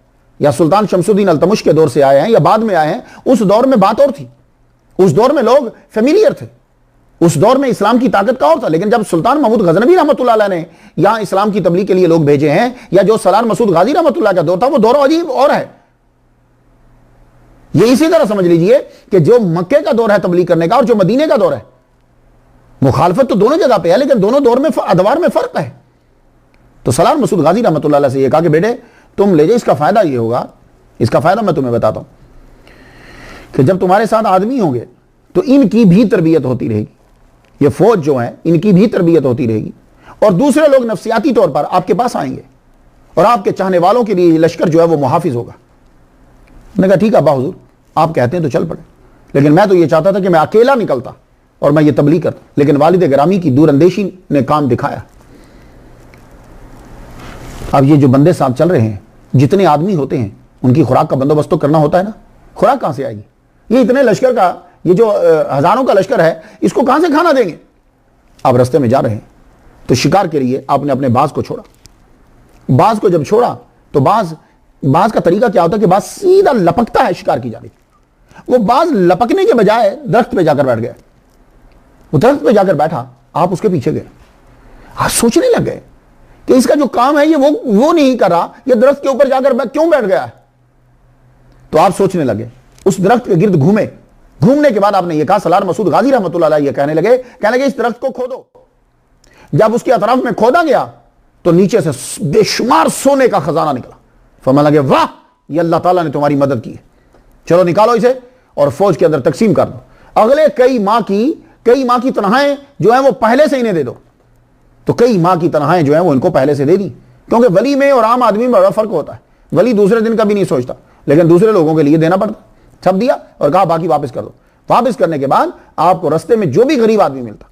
या सुल्तान शमसुद्दीन अल्तमुश के दौर से आए हैं या बाद में आए हैं, उस दौर में बात और थी। उस दौर में लोग फेमिलियर थे, उस दौर में इस्लाम की ताकत का और था। लेकिन जब सुल्तान महमूद गजनवी रहमतुल्लाह अलैह ने यहां इस्लाम की तबलीग के लिए लोग भेजे हैं, या जो सलार मसूद गाजी रहमतुल्लाह का दौर था, वो दौर अजीब और है। ये इसी तरह समझ लीजिए कि जो मक्के का दौर है तबलीग करने का और जो मदीने का दौर है, मुखालफत तो दोनों जगह पे है, लेकिन दोनों दौर में अदवार में फर्क है। तो सलार मसूद गाजी रहमतुल्लाह अलैह से ये कहा कि बेटे तुम ले जाओ, इसका फायदा ये होगा, इसका फायदा मैं तुम्हें बताता हूं कि जब तुम्हारे साथ आदमी होंगे तो इनकी भी तरबियत होती रहेगी, ये फौज जो है इनकी भी तरबियत होती रहेगी, और दूसरे लोग नफसियाती तौर पर आपके पास आएंगे और आपके चाहने वालों के लिए लश्कर जो है वो मुहाफिज होगा। मैंने कहा ठीक है अब्बा हुजूर, आप कहते हैं तो चल पड़े, लेकिन मैं तो ये चाहता था कि मैं अकेला निकलता और मैं ये तबलीग करता, लेकिन वालिद गिरामी की दूरअंदेशी ने काम दिखाया। अब ये जो बंदे साहब चल रहे हैं, जितने आदमी होते हैं उनकी खुराक का बंदोबस्त तो करना होता है ना, खुराक कहां से आएगी? ये इतने लश्कर का, ये जो हजारों का लश्कर है, इसको कहां से खाना देंगे? आप रास्ते में जा रहे हैं तो शिकार के लिए आपने अपने बाज को छोड़ा, बाज को जब छोड़ा तो बाज का तरीका क्या होता है कि बाज सीधा लपकता है शिकार की जाने। वो बाज लपकने के बजाय दरख्त पे जाकर बैठ गया, वो दरख्त पे जाकर बैठा, आप उसके पीछे गए, आप सोचने लग गए कि इसका जो काम है ये वो नहीं कर रहा, ये दरख्त के ऊपर जाकर क्यों बैठ गया है? तो आप सोचने लगे, उस दरख्त के गिर्द घूमे, घूमने के बाद आपने ये कहा, सलार मसूद गाजी रहमतुल्लाह अलैह ये कहने लगे इस दरख्त को खोदो। जब उसके अतराफ में खोदा गया तो नीचे से बेशुमार सोने का खजाना निकला। फरमाने लगे वाह, ये अल्लाह ताला ने तुम्हारी मदद की है, चलो निकालो इसे और फौज के अंदर तकसीम कर दो। अगले कई माह की तनख्वाहें जो है वो पहले से इन्हें दे दो। तो कई माह की तनख्वाहें जो है वो इनको पहले से दे दी, क्योंकि वली में और आम आदमी में बड़ा फर्क होता है। वली दूसरे दिन का भी नहीं सोचता, लेकिन दूसरे लोगों के लिए देना पड़ता। सब दिया और कहा बाकी वापस कर दो। वापस करने के बाद आपको रास्ते में जो भी गरीब आदमी मिलता,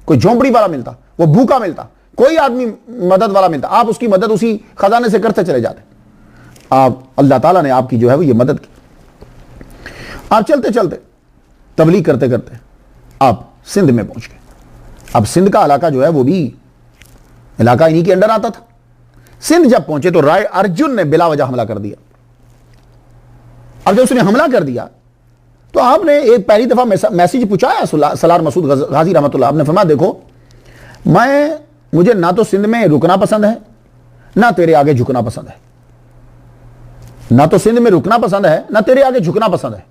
कोई झोंपड़ी वाला मिलता, वो भूखा मिलता, कोई आदमी मदद वाला मिलता, आप उसकी मदद उसी खजाने से करते चले जाते। आप अल्लाह ताला ने आपकी जो है वो ये मदद की। आप चलते चलते तबलीग करते करते आप सिंध में पहुंच गए। अब सिंध का इलाका जो है वो भी इलाका इन्हीं के अंडर आता था। सिंध जब पहुंचे तो राय अर्जुन ने बिला वजह हमला कर दिया। अब जब उसने हमला कर दिया तो आपने एक पहली दफा मैसेज पूछाया सलार मसूद गाजी रहमतुल्लाह, आपने फरमाया देखो मुझे ना तो सिंध में रुकना पसंद है, ना तेरे आगे झुकना पसंद है। ना तो सिंध में रुकना पसंद है, ना तेरे आगे झुकना पसंद है।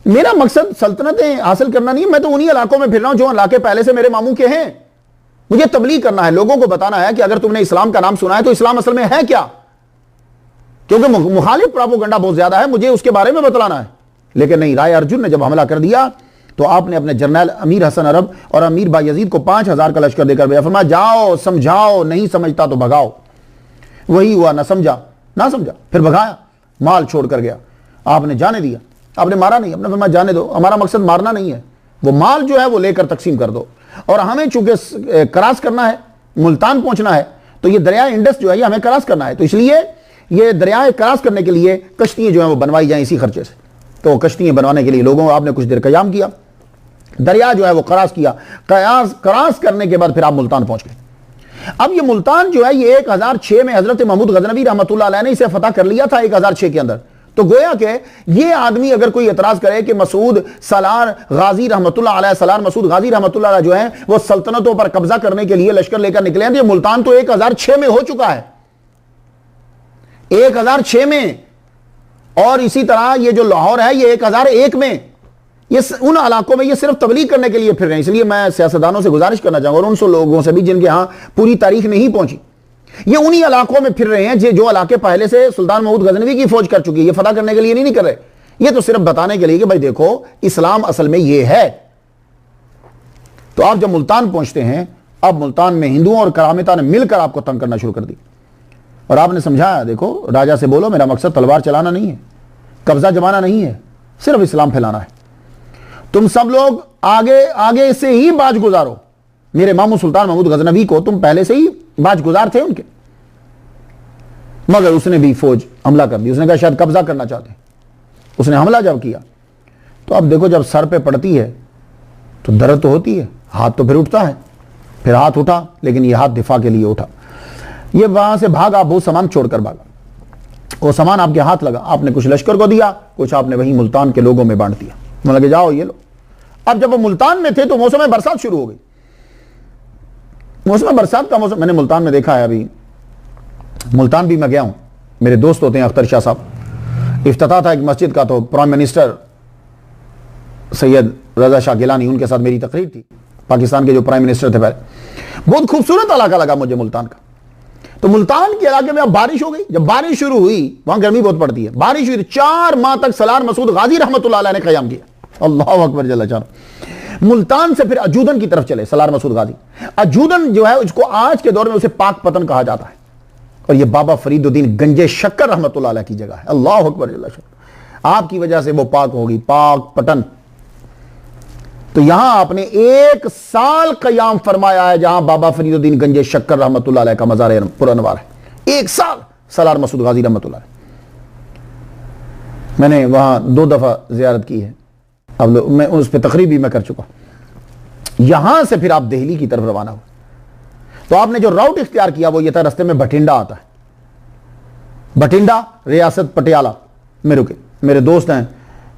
मेरा मकसद सल्तनतें हासिल करना नहीं है, मैं तो उन्हीं इलाकों में फिर रहा हूं जो इलाके पहले से मेरे मामू के हैं। मुझे तबलीग करना है, लोगों को बताना है कि अगर तुमने इस्लाम का नाम सुना है तो इस्लाम असल में है क्या, क्योंकि मुखालिफ प्रोपेगेंडा बहुत ज्यादा है, मुझे उसके बारे में बतलाना है। लेकिन नहीं, राय अर्जुन ने जब हमला कर दिया तो आपने अपने जर्नैल अमीर हसन अरब और अमीर बायजीद को 5000 का लश्कर देकर भेजा। फरमाया जाओ समझाओ, नहीं समझता तो भगाओ। वही हुआ, ना समझा फिर भगाया, माल छोड़ कर गया। आपने जाने दिया, आपने मारा नहीं, आपने फरमाया जाने दो, हमारा मकसद मारना नहीं है, वो माल जो है वो लेकर तकसीम कर दो। और हमें चूंकि क्रॉस करना है, मुल्तान पहुंचना है, तो ये दरिया इंडस जो है ये हमें क्रॉस करना है, तो इसलिए ये दरिया क्रॉस करने के लिए कश्तियां जो है वो बनवाई जाए इसी खर्चे से। तो कश्तियां बनवाने के लिए लोगों आपने कुछ देर कयाम किया, दरिया जो है वो क्रॉस किया, क्रॉस करने के बाद फिर आप मुल्तान पहुंच गए। अब ये मुल्तान जो है ये 1006 में हजरत महमूद गजनवी रहमतुल्लाह अलैह ने इसे फतह कर लिया था 1006 के अंदर। तो गोया के ये आदमी अगर कोई एतराज करे कि मसूद सलार गाजी रहमतुल्लाह अलैह, सलार मसूद गाजी रहमतुल्लाह अलैह जो है वो सल्तनतों पर कब्जा करने के लिए लश्कर लेकर निकले हैं, तो ये मुल्तान तो 1006 में हो चुका है, 1006 में। और इसी तरह ये जो लाहौर है ये 1001 में। ये उन इलाकों में ये सिर्फ तबलीग करने के लिए फिर रहे हैं। इसलिए मैं सियासतदानों से गुजारिश करना चाहूंगा और उन सौ लोगों से भी जिनके यहां पूरी तारीख नहीं पहुंची, ये उन्हीं इलाकों में फिर रहे हैं जो इलाके पहले से सुल्तान महमूद गजनवी की फौज कर चुकी है। ये फतह करने के लिए नहीं कर रहे, ये तो सिर्फ बताने के लिए कि भाई देखो इस्लाम असल में ये है। तो आप जब मुल्तान पहुंचते हैं, अब मुल्तान में हिंदुओं और करामिता ने मिलकर आपको तंग करना शुरू कर दी और आपने समझाया देखो राजा से बोलो मेरा मकसद तलवार चलाना नहीं है, कब्जा जमाना नहीं है, सिर्फ इस्लाम फैलाना है। तुम सब लोग आगे आगे से ही बाज गुजारो। मेरे मामू सुल्तान महमूद गजनवी को तुम पहले से ही बाज गुजार थे उनके, मगर उसने भी फौज हमला कर दी। उसने कहा शायद कब्जा करना चाहते, उसने हमला जब किया तो अब देखो, जब सर पे पड़ती है तो दर्द तो होती है, हाथ तो फिर उठता है। फिर हाथ उठा, लेकिन ये हाथ दिफा के लिए उठा। ये वहां से भागा, बहुत सामान छोड़कर भागा। वो सामान आपके हाथ लगा, आपने कुछ लश्कर को दिया, कुछ आपने वहीं मुल्तान के लोगों में बांट दिया। मतलब कि जाओ ये लो। अब जब वो मुल्तान में थे तो मौसम बरसात शुरू हो गई। मौसम बरसात का मौसम मैंने मुल्तान में देखा है। अभी मुल्तान भी मैं गया हूं, मेरे दोस्त होते हैं अख्तर शाह साहब। इफ्तिताह था एक मस्जिद का, तो प्राइम मिनिस्टर सैयद रजा शाह गिलानी, उनके साथ मेरी तकरीर थी, पाकिस्तान के जो प्राइम मिनिस्टर थे पहले। बहुत खूबसूरत इलाका लगा मुझे मुल्तान का। तो मुल्तान के इलाके में अब बारिश हो गई। जब बारिश शुरू हुई, वहां गर्मी बहुत पड़ती है, बारिश हुई तो 4 माह तक सलार मसूद गाजी रहमतुल्लाह अलैह ने क़याम किया। अल्लाह अकबर जल्ल शान। मुल्तान से फिर अजूदन की तरफ चले सलार मसूद गाजी। अजूदन जो है उसको आज के दौर में उसे पाक पतन कहा जाता है, और यह बाबा फरीदुद्दीन गंजे शक्कर रहमतुल्लाह अलैह की जगह है। अल्लाह अकबर जल्ल शान। आपकी वजह से वो पाक होगी, पाक पतन। तो यहां आपने 1 साल क़याम फरमाया है, जहां बाबा फरीदुद्दीन गंजे शक्कर रहमतुल्लाह अलैह का मज़ार पुरअनवार है। 1 साल सलार मसूद गाजी रहमतुल्लाह अलैह। मैंने वहां 2 दफा ज़ियारत की है। अब मैं उस पर तकरीब भी मैं कर चुका। यहां से फिर आप दिल्ली की तरफ रवाना हो, तो आपने जो राउट इख्तियार किया वो ये था, रास्ते में भटिंडा आता है। भटिंडा रियासत पटियाला में रुके। मेरे दोस्त हैं,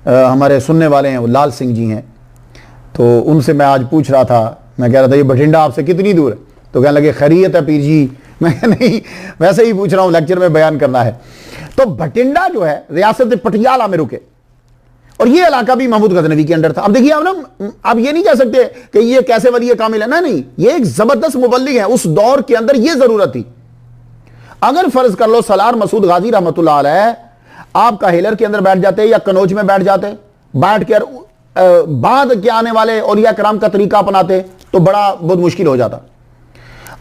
हमारे सुनने वाले हैं, वो लाल सिंह जी हैं। तो उनसे मैं आज पूछ रहा था, मैं कह रहा था ये भटिंडा आपसे कितनी दूर है? तो कहने लगे खैरियत है पीर जी। मैं नहीं, वैसे ही पूछ रहा हूं, लेक्चर में बयान करना है। तो भटिंडा जो है रियासत पटियाला में रुके, और ये इलाका भी महमूद गजनवी के अंडर था। अब देखिए, अब ना आप ये नहीं कह सकते कि ये कैसे वली कामिल है, नहीं, ये एक जबरदस्त मुबल्लिग है। उस दौर के अंदर ये जरूरत थी। अगर फर्ज कर लो सलार मसूद गाजी रहमतुल्लाह अलैह आपका हेलर के अंदर बैठ जाते या कनौज में बैठ जाते, बैठ कर बाद के आने वाले औलिया कराम का तरीका अपनाते, तो बहुत मुश्किल हो जाता।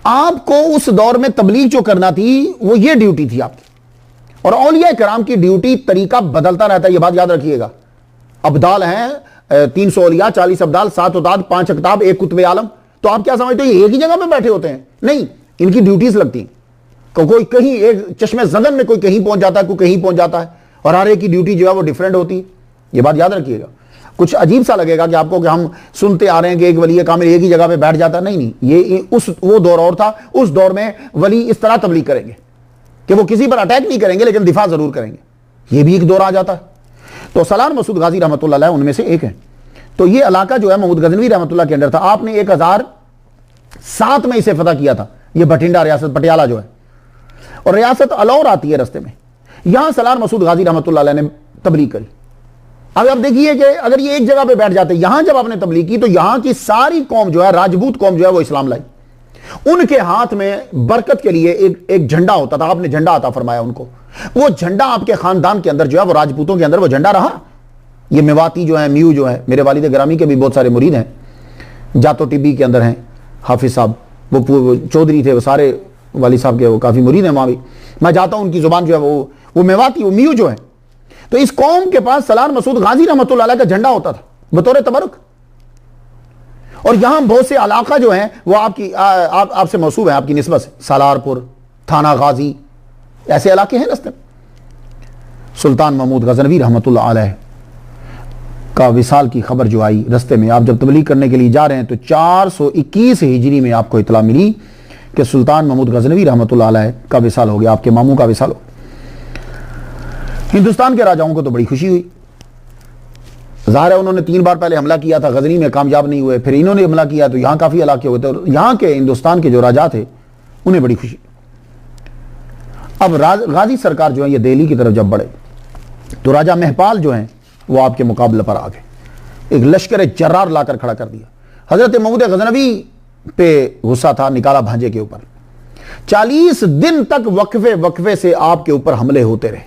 आपको उस दौर में तबलीग जो करना थी वो ये ड्यूटी थी आपकी। और औलिया कराम की ड्यूटी तरीका बदलता रहता है, ये बात याद रखिएगा। अब्दाल हैं 300 औलिया, 40 अब्दाल, 7 उताद, 5 अकताब, 1 कुतुब आलम। तो आप क्या समझते हो ये एक ही जगह पे बैठे होते हैं? नहीं, इनकी ड्यूटीज लगती हैं। कोई कहीं एक चश्मे ज़दन में कोई कहीं पहुंच जाता है, कोई कहीं पहुंच जाता है, और हर एक की ड्यूटी जो है वो डिफरेंट होती है। ये बात याद रखिएगा। कुछ अजीब सा लगेगा कि आपको कि हम सुनते आ रहे हैं कि एक वली कामिल एक ही जगह पे बैठ जाता। नहीं, ये वो दौर और था। उस दौर में वली इस तरह तबलीग करेंगे कि वो किसी पर अटैक नहीं करेंगे, लेकिन दिफा जरूर करेंगे। ये भी एक दौर आ जाता है। तो सलार मसूद गाजी रहमतुल्लाह अलैह उनमें से एक है। तो ये इलाका जो है महमूद गजनवी रहमतुल्लाह के अंदर था। आपने 1007 में इसे फतह किया था। ये भटिंडा रियासत पटियाला जो है, और रियासत अलौर आती है रास्ते में। यहां सलार मसूद गाजी रहमतुल्लाह अलैह ने तबलीग करी। अब आप देखिए कि अगर ये एक जगह पे बैठ जाते, यहां जब आपने तबलीग की तो यहां की सारी कौम जो है, राजपूत कौम जो है, वो इस्लाम लाई। उनके हाथ में बरकत के लिए एक झंडा होता था। आपने झंडा अता फरमाया उनको। वो झंडा आपके खानदान के अंदर जो है, वो राजपूतों के अंदर वो झंडा रहा। ये मेवाती जो है, म्यू जो है, मेरे वालिद ग्रामी के भी बहुत सारे मुरीद हैं, जातो टिब्बी के अंदर हैं हाफिज साहब, वो चौधरी थे, वो सारे वाली साहब के वो काफी मुरीद हैं वहां भी। मैं जाता हूं, उनकी जुबान जो है वो मेवाती, वो म्यू जो है। तो इस कौम के पास सलार मसूद गाजी रहमतुल्लाह अलैह का झंडा होता था बतौर तबरुक। और यहां बहुत से इलाका जो है वो आपसे मौसूब है, आपकी निस्बत से। सालारपुर, थाना गाजी, ऐसे इलाके हैं रस्ते। सुल्तान महमूद गजनवी रहमतुल्लाह अलैह का विसाल की खबर जो आई रस्ते में, आप जब तबलीग करने के लिए जा रहे हैं तो 421 हिजरी में आपको इतला मिली कि सुल्तान महमूद गजनवी रहमतुल्लाह अलैह का विसाल हो गया, आपके मामू का विसाल हो। हिंदुस्तान के राजाओं को तो बड़ी खुशी हुई। ज़ाहिर है उन्होंने 3 बार पहले हमला किया था, गजनी में कामयाब नहीं हुए, फिर इन्होंने हमला किया तो यहां काफी इलाके हुए थे, और यहां के हिंदुस्तान के जो राजा थे उन्हें बड़ी खुशी। अब गाजी सरकार जो है ये दिल्ली की तरफ जब बढ़े तो राजा महपाल जो हैं वो आपके मुकाबले पर आ गए। एक लश्कर जर्रार लाकर खड़ा कर दिया। हजरत महमूद गजनवी पे गुस्सा था, निकाला भांजे के ऊपर। 40 दिन तक वक्फे से आपके ऊपर हमले होते रहे,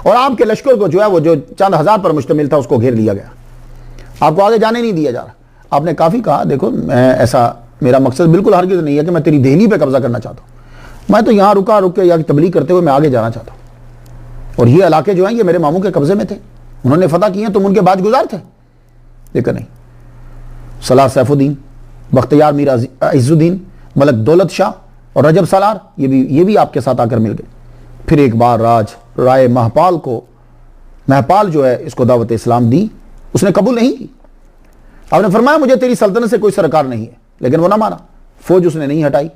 और आपके लश्कर को जो है वो जो चंद हजार पर मुश्तमिल था उसको घेर लिया गया। आपको आगे जाने नहीं दिया जा रहा। आपने काफी कहा, देखो मैं ऐसा, मेरा मकसद बिल्कुल हरगिज़ नहीं है कि मैं तेरी दिल्ली पे कब्जा करना चाहता हूं। मैं तो यहां रुक के या तबलीग करते हुए मैं आगे जाना चाहता हूं। और ये इलाके जो हैं ये मेरे मामू के कब्जे में थे, उन्होंने फतह किए, तुम उनके बाजगुजार थे। लेकिन नहीं, सलार सैफुद्दीन, बख्तियार मीर इज़्ज़ुद्दीन, मलक दौलत शाह और रजब सालार, ये भी आपके साथ आकर मिल गए। फिर एक बार राय महपाल जो है इसको दावत इस्लाम दी, उसने कबूल नहीं की। आपने फरमाया मुझे तेरी सल्तनत से कोई सरकार नहीं है, लेकिन वो ना माना, फौज उसने नहीं हटाई।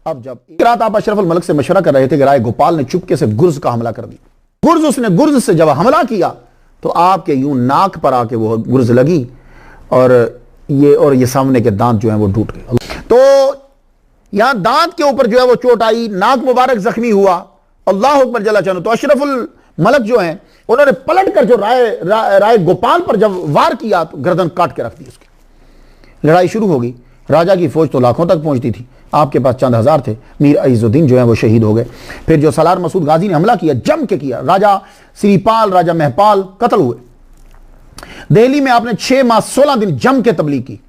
अब जब एक रात आप अशरफ अल मलक से मशवरा कर रहे थे कि राय गोपाल ने चुपके से गुर्ज का हमला कर दिया, उसने गुर्ज से जब हमला किया तो आपके यूं नाक पर आके वो गुर्ज लगी और ये सामने के दांत जो है वो टूट गए। तो यहां दांत के ऊपर जो है वो चोट आई, नाक मुबारक जख्मी हुआ। अल्लाह अकबर जल्ला चानो। तो अशरफ अल मलक जो हैं उन्होंने पलट कर जो राय गोपाल पर जब वार किया तो गर्दन काट के रख दी उसकी। लड़ाई शुरू हो गई। राजा की फौज तो लाखों तक पहुंचती थी, आपके पास चंद हजार थे। मीर इज़्ज़ुद्दीन जो है वो शहीद हो गए। फिर जो सलार मसूद गाजी ने हमला किया, जम के किया, राजा श्रीपाल, राजा महपाल कत्ल हुए। दिल्ली में आपने 6 माह 16 दिन जम के तबलीग की।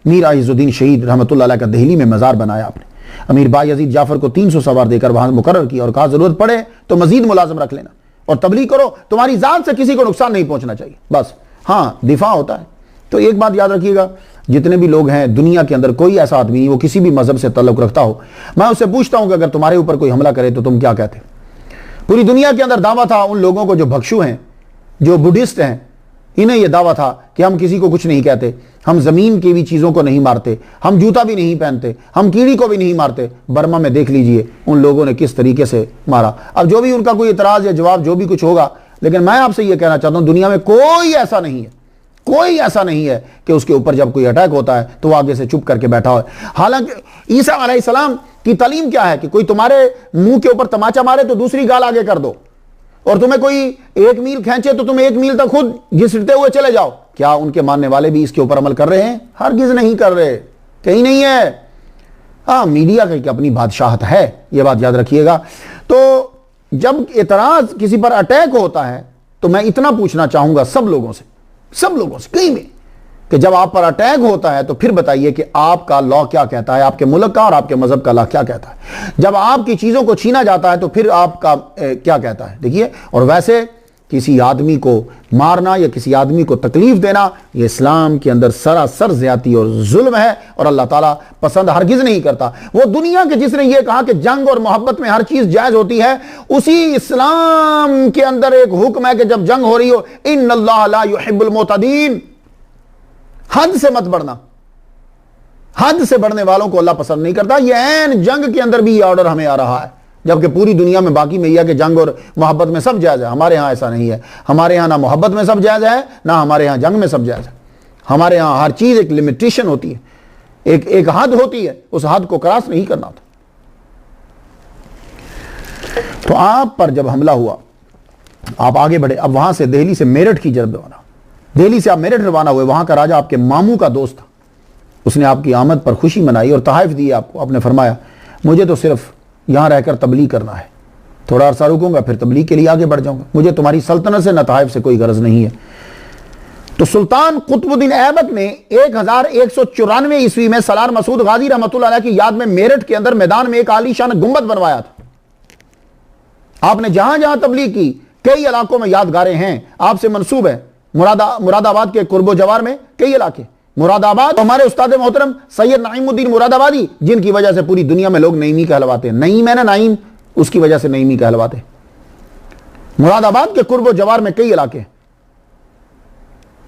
मीर इज़्ज़ुद्दीन शहीद रहमतुल्लाह अलैह का दिल्ली में मज़ार बनाया आपने। अमीर बायज़ीद जाफर को 300 सवार देकर वहां मुकर्रर किया और कहा जरूरत पड़े तो मजीद मुलाजिम रख लेना और तबलीग करो, तुम्हारी जात से किसी को नुकसान नहीं पहुंचना चाहिए, बस हाँ दिफा होता है। तो एक बात याद रखिएगा, जितने भी लोग हैं दुनिया के अंदर, कोई ऐसा आदमी नहीं वो किसी भी मजहब से ताल्लुक रखता हो, मैं उससे पूछता हूं कि अगर तुम्हारे ऊपर कोई हमला करे तो तुम क्या कहते? पूरी दुनिया के अंदर दावा था उन लोगों को जो भक्षु हैं, जो बुद्धिस्ट हैं, इन्हें यह दावा था कि हम किसी को कुछ नहीं कहते, हम जमीन की भी चीजों को नहीं मारते, हम जूता भी नहीं पहनते, हम कीड़ी को भी नहीं मारते। बर्मा में देख लीजिए उन लोगों ने किस तरीके से मारा। अब जो भी उनका कोई इतराज या जवाब जो भी कुछ होगा, लेकिन मैं आपसे यह कहना चाहता हूं दुनिया में कोई ऐसा नहीं है, कोई ऐसा नहीं है कि उसके ऊपर जब कोई अटैक होता है तो वो आगे से चुप करके बैठा हो। हालांकि ईसा अलैहिस्सलाम की तालीम क्या है कि कोई तुम्हारे मुंह के ऊपर तमाचा मारे तो दूसरी गाल आगे कर दो, और तुम्हें कोई 1 मील खींचे तो तुम 1 मील तक खुद घिसटते हुए चले जाओ। क्या उनके मानने वाले भी इसके ऊपर अमल कर रहे हैं? हरगिज नहीं कर रहे, कहीं नहीं है। हाँ, मीडिया की अपनी बादशाहत है, यह बात याद रखिएगा। तो जब एतराज किसी पर अटैक होता है तो मैं इतना पूछना चाहूंगा सब लोगों से कहीं भी, कि जब आप पर अटैक होता है तो फिर बताइए कि आपका लॉ क्या कहता है, आपके मुल्क का और आपके मजहब का लॉ क्या कहता है। जब आपकी चीजों को छीना जाता है तो फिर आपका क्या कहता है, देखिए। और वैसे किसी आदमी को मारना या किसी आदमी को तकलीफ देना, यह इस्लाम के अंदर सरासर ज्यादती और जुल्म है और अल्लाह ताला पसंद हरगिज नहीं करता। वो दुनिया के जिसने यह कहा कि जंग और मोहब्बत में हर चीज जायज होती है, उसी इस्लाम के अंदर एक हुक्म है कि जब जंग हो रही हो, इन्नल्लाह ला युहिब्बुल मुअतदीन, हद से मत बढ़ना, हद से बढ़ने वालों को अल्लाह पसंद नहीं करता। यह ऐन जंग के अंदर भी यह ऑर्डर हमें आ रहा है, जबकि पूरी दुनिया में बाकी में यह कि जंग और मोहब्बत में सब जायज है। हमारे यहां ऐसा नहीं है। हमारे यहां ना मोहब्बत में सब जायज है, ना हमारे यहां जंग में सब जायज है। हमारे यहां हर चीज एक लिमिटेशन होती है, एक हद होती है, उस हद को क्रॉस नहीं करना होता। तो आप पर जब हमला हुआ, आप आगे बढ़े। अब वहां से दिल्ली से मेरठ की जब रवाना, दिल्ली से आप मेरठ रवाना हुए, वहां का राजा आपके मामू का दोस्त था, उसने आपकी आमद पर खुशी मनाई और तहाइफ दी आपको। आपने फरमाया मुझे तो सिर्फ यहां रहकर तबलीग करना है, थोड़ा अरसा रुकूंगा फिर तबलीग के लिए आगे बढ़ जाऊंगा, मुझे तुम्हारी सल्तनत से न तहाइफ से कोई गरज नहीं है। तो सुल्तान कुतुबुद्दीन ऐबक ने 1194 ईस्वी में सलार मसूद गाजी रहमतुल्लाह अलैह की याद में मेरठ के अंदर मैदान में एक आलीशान गुंबद बनवाया था। आपने जहां जहां तबलीग की, कई इलाकों में यादगारें हैं आपसे मंसूब है। मुरादाबाद के कुर्बो जवार में कई इलाके, मुरादाबाद हमारे उस्ताद मोहतरम सैयद नईमुद्दीन मुरादाबादी, जिनकी वजह से पूरी दुनिया में लोग नईमी कहलवाते हैं। नईम है ना, नाइम, उसकी वजह से नईमी कहलवाते। मुरादाबाद के कुर्बो जवार में कई इलाके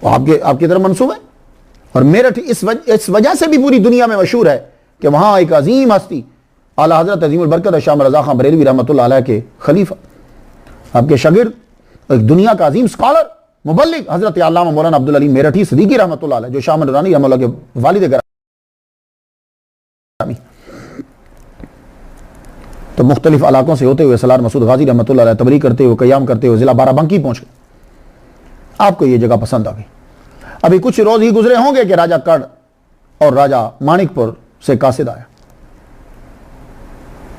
आपकी तरफ मंसूब है। और मेरठ इस वजह से भी पूरी दुनिया में मशहूर है कि वहां एक अजीम हस्ती आला हजरत अजीमुल बरकत शाह रज़ा खान बरेलवी रहमतुल्लाह अलैह के खलीफा, आपके शागिर्द, एक दुनिया का अजीम स्कॉलर मुबल्लिग हजरत अल्लामा मौलाना अब्दुल अली मेरठी सिद्दीकी रहमतुल्लाह अलैह, जो शाह नूरानी रहमतुल्लाह के वालिद गिरामी। तो मुख्तलिफ इलाकों से होते हुए सलार मसूद गाजी रहमतुल्लाह अलैह तबलीग करते हुए, क़याम करते हुए जिला बाराबंकी पहुंच गए। आपको यह जगह पसंद आ गई। अभी कुछ रोज ही गुजरे होंगे कि राजा कड़ और राजा मानिकपुर से कासिद आया,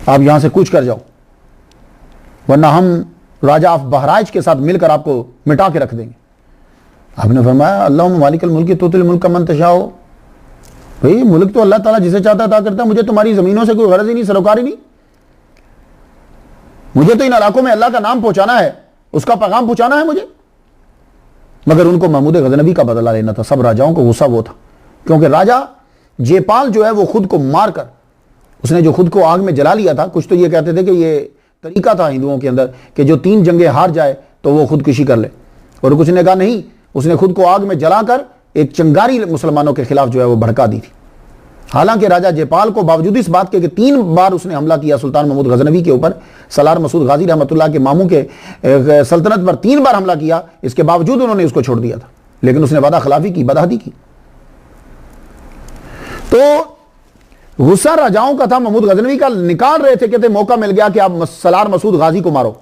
आप यहां से कूच कर जाओ, वरना हम राजा ऑफ बहराइच के साथ मिलकर आपको मिटा के रख देंगे। आपने फरमाया अल्लाहुम्मा मालिकल मुल्क तुतिल मुल्क मन तशाओ, भाई मुल्क तो अल्लाह ताला जिसे चाहता अता करता, मुझे तुम्हारी जमीनों से कोई गरज ही नहीं, सरोकारी नहीं, मुझे तो इन इलाकों में अल्लाह का नाम पहुंचाना है, उसका पैगाम पहुंचाना है मुझे। मगर उनको महमूद गजनवी का बदला लेना था। सब राजाओं को गुस्सा वो था, क्योंकि राजा जयपाल जो है वो खुद को मारकर, उसने जो खुद को आग में जला लिया था। कुछ तो ये कहते थे कि ये तरीका था हिंदुओं के अंदर कि जो 3 जंगें हार जाए तो वो खुदकुशी कर ले, और कुछ ने कहा नहीं, उसने खुद को आग में जलाकर एक चिंगारी मुसलमानों के खिलाफ जो है वो भड़का दी थी। हालांकि राजा जयपाल को बावजूद इस बात के कि 3 बार उसने हमला किया सुल्तान महमूद गजनवी के ऊपर, सलार मसूद गाजी रहमतुल्लाह के मामू के सल्तनत पर 3 बार हमला किया, इसके बावजूद उन्होंने उसको छोड़ दिया था। लेकिन उसने वादा खिलाफी की, बदहदी की। तो गुस्सा राजाओं का था, महमूद गजनवी का। निकाल रहे थे, कहते मौका मिल गया कि आप सलार मसूद गाजी को मारो।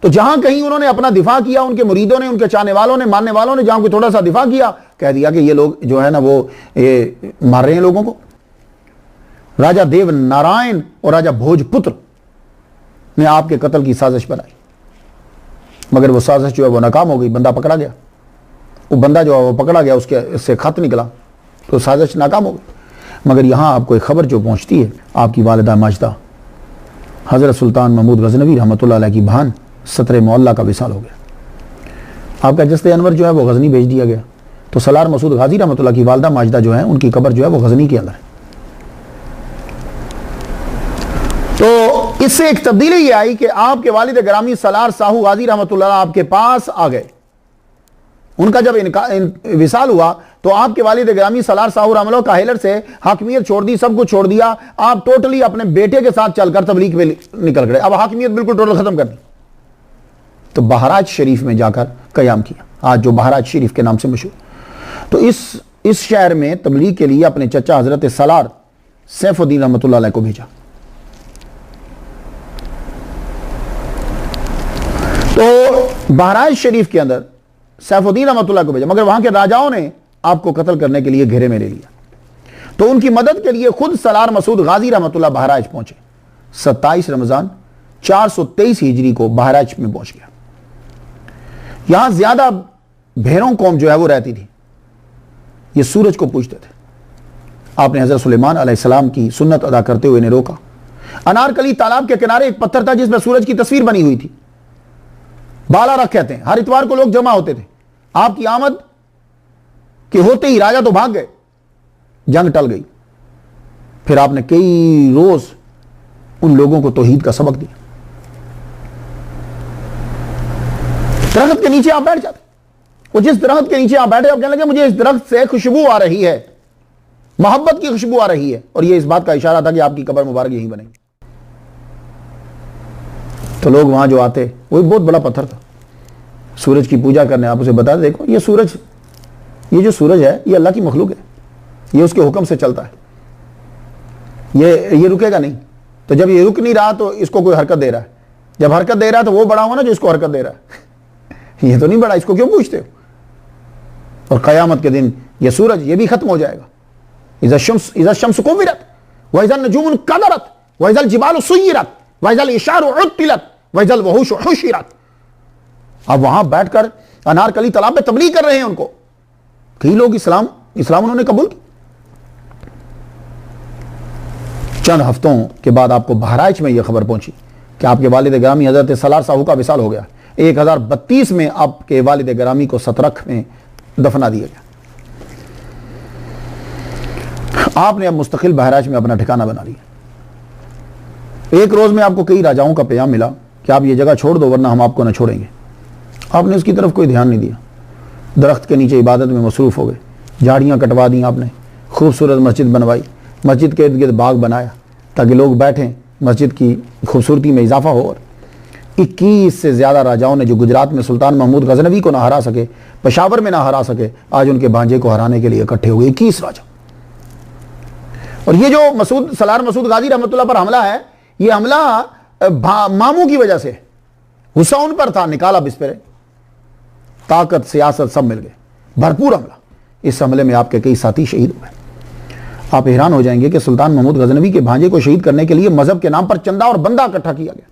तो जहां कहीं उन्होंने अपना दिफा किया, उनके मुरीदों ने, उनके चाहने वालों ने, मानने वालों ने जहां कोई थोड़ा सा दिफा किया, कह दिया कि ये लोग जो है ना वो ये मार रहे हैं लोगों को। राजा देव नारायण और राजा भोजपुत्र ने आपके कत्ल की साजिश बनाई, मगर वो साजिश जो है वो नाकाम हो गई। बंदा पकड़ा गया, वो बंदा जो है वो पकड़ा गया, उससे खत निकला, तो साजिश नाकाम हो गई। मगर यहां आपको एक खबर जो पहुंचती है, आपकी वालिदा माजिदा हजरत सुल्तान महमूद गजनवी रहमतुल्लाह अलैह की बहन सतरे मोहल्ला का विसाल हो गया। आपका जस्ते अनवर जो है वो गजनी भेज दिया गया। तो सलार मसूद गाजी रहमतुल्लाह की वालिदा माजिदा जो है, उनकी कब्र जो है वो गजनी के अंदर है। तो इससे एक तब्दीली ये आई कि आपके वालिद ग्रामी सलार साहू गाजी रहमतुल्लाह आपके पास आ गए। उनका जब विसाल हुआ तो आपके वालिद ग्रामी सलार साहू रहमतुल्लाह काहिलर से हाकिमियत छोड़ दी, सब कुछ छोड़ दिया। आप टोटली अपने बेटे के साथ चलकर तबलीग पे निकल गए। अब हाकिमियत बिल्कुल टोटल खत्म कर दी। तो बहराज शरीफ में जाकर कयाम किया, आज जो बहराज शरीफ के नाम से मशहूर। तो इस शहर में तबलीग के लिए अपने चचा हजरत सलार सैफुद्दीन रहमतुल्लाह अलैह को भेजा। तो बहराज शरीफ के अंदर सैफुद्दीन रहमतुल्लाह को भेजा, मगर वहां के राजाओं ने आपको कत्ल करने के लिए घेरे में ले लिया। तो उनकी मदद के लिए खुद सलार मसूद गाजी रहमतुल्लाह बहराज पहुंचे। 27 रमजान 423 हिजरी को बहराज में पहुंच गया। यहां ज्यादा भेरों कौम जो है वो रहती थी, ये सूरज को पूजते थे। आपने हजरत सुलेमान अलैहिस्सलाम की सुन्नत अदा करते हुए इन्हें रोका। अनारकली तालाब के किनारे एक पत्थर था जिसमें सूरज की तस्वीर बनी हुई थी, बाला रख कहते हैं। हर इतवार को लोग जमा होते थे। आपकी आमद के होते ही राजा तो भाग गए, जंग टल गई। फिर आपने कई रोज उन लोगों को तौहीद का सबक दिया। दरख्त के नीचे आप बैठ जाते, वो जिस दरख्त के नीचे आप बैठे, आप कहने लगे मुझे इस दरख्त से खुशबू आ रही है, मोहब्बत की खुशबू आ रही है, और ये इस बात का इशारा था कि आपकी कब्र मुबारक यहीं बनेगी। तो लोग वहां जो आते, वो बहुत बड़ा पत्थर था, सूरज की पूजा करने। आप उसे बता देखो ये सूरज, ये जो सूरज है ये अल्लाह की मखलूक है, ये उसके हुक्म से चलता है, ये रुकेगा नहीं। तो जब ये रुक नहीं रहा तो इसको कोई हरकत दे रहा है। जब हरकत दे रहा है तो वो बड़ा हुआ ना जो इसको हरकत दे रहा है। ये तो नहीं बड़ा, इसको क्यों पूछते हो? और क़यामत के दिन ये सूरज ये भी खत्म हो जाएगा। इज़ा शम्स कुव्विरत व इज़ा नजूमुन कदरत व इज़ा जिबालु सुय्यिरत व इज़ा इशारु उत्तिलत व इज़ा वहुशु हुशिरत। अब वहां बैठकर अनारकली तालाब में तबलीग कर रहे हैं उनको। कई लोग इस्लाम उन्होंने कबूल की। चंद हफ्तों के बाद आपको बहराइच में यह खबर पहुंची कि आपके वालिद ग्रामी हजरत सलार साहू का विसाल हो गया। 1032 में आपके वालिद ग्रामी को सतरख में दफना दिया गया। आपने अब मुस्तकिल बहराइच में अपना ठिकाना बना लिया। एक रोज में आपको कई राजाओं का पैगाम मिला कि आप ये जगह छोड़ दो वरना हम आपको न छोड़ेंगे। आपने उसकी तरफ कोई ध्यान नहीं दिया, दरख्त के नीचे इबादत में मसरूफ हो गए। झाड़ियाँ कटवा दी आपने, खूबसूरत मस्जिद बनवाई, मस्जिद के इर्द गिर्द बाग बनाया ताकि लोग बैठें, मस्जिद की खूबसूरती में इजाफा हो। और 21 से ज़्यादा राजाओं ने जो गुजरात में सुल्तान महमूद गजनवी को ना हरा सके, पेशावर में ना हरा सके, आज उनके भांजे को हराने के लिए इकट्ठे हुए 21 राजा। और ये जो सलार मसूद गाजी रहमतुल्लाह पर हमला है, ये हमला मामू की वजह से, गुस्सा उन पर था, निकाला बिस्तर, ताकत सियासत सब मिल गए, भरपूर हमला। इस हमले में आपके कई साथी शहीद हुए। आप हैरान हो जाएंगे कि सुल्तान महमूद गजनवी के भांजे को शहीद करने के लिए मजहब के नाम पर चंदा और बंदा इकट्ठा किया गया।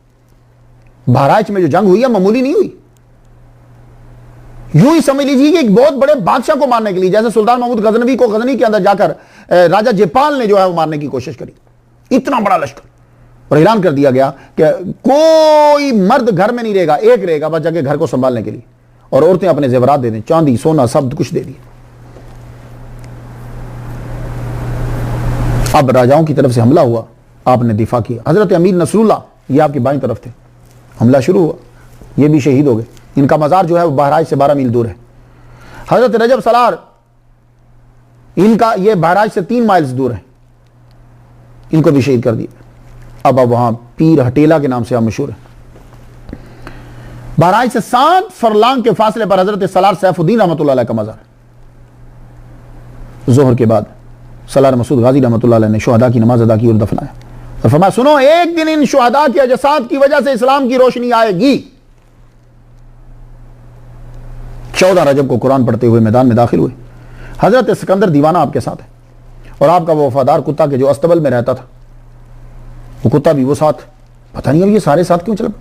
बहराइच में जो जंग हुई है मामूली नहीं हुई। यूं ही समझ लीजिए कि एक बहुत बड़े बादशाह को मारने के लिए, जैसे सुल्तान महमूद गजनवी को गजनी के अंदर जाकर राजा जयपाल ने जो है वो मारने की कोशिश करी, इतना बड़ा लश्कर। और ऐलान कर दिया गया कि कोई मर्द घर में नहीं रहेगा, एक रहेगा बस जाके घर को संभालने के लिए, और औरतें अपने जेवरात दे दें, चांदी सोना सब कुछ दे दिए। अब राजाओं की तरफ से हमला हुआ, आपने दिफा किया। हजरत अमीर नसरुल्लाह ये आपकी बाईं तरफ थे, हमला शुरू हुआ, ये भी शहीद हो गए। इनका मज़ार जो है वो बहराइच से 12 मील दूर है। हजरत रजब सलार, इनका ये बहराइच से 3 माइल्स दूर है, इनको भी शहीद कर दिया। अब वहां पीर हटेला के नाम से आप मशहूर है। बहराइच से 7 फरलांग के फासले पर हजरत सलार सैफुद्दीन रहमतुल्लाह अलैह का मज़ार है। जोहर के बाद सलार मसूद गाजी रहमतुल्लाह अलैह ने शुहदा की नमाज अदा की और दफनाया, और फरमाया सुनो, एक दिन इन शुहदा के अजसाद की वजह से इस्लाम की रोशनी आएगी। 14 रजब को कुरान पढ़ते हुए मैदान में दाखिल हुए। हजरत सिकंदर दीवाना आपके साथ है, और आपका वो वफादार कुत्ता के जो अस्तबल में रहता था, वो कुत्ता भी वो साथ, पता नहीं अब ये सारे साथ क्यों चल।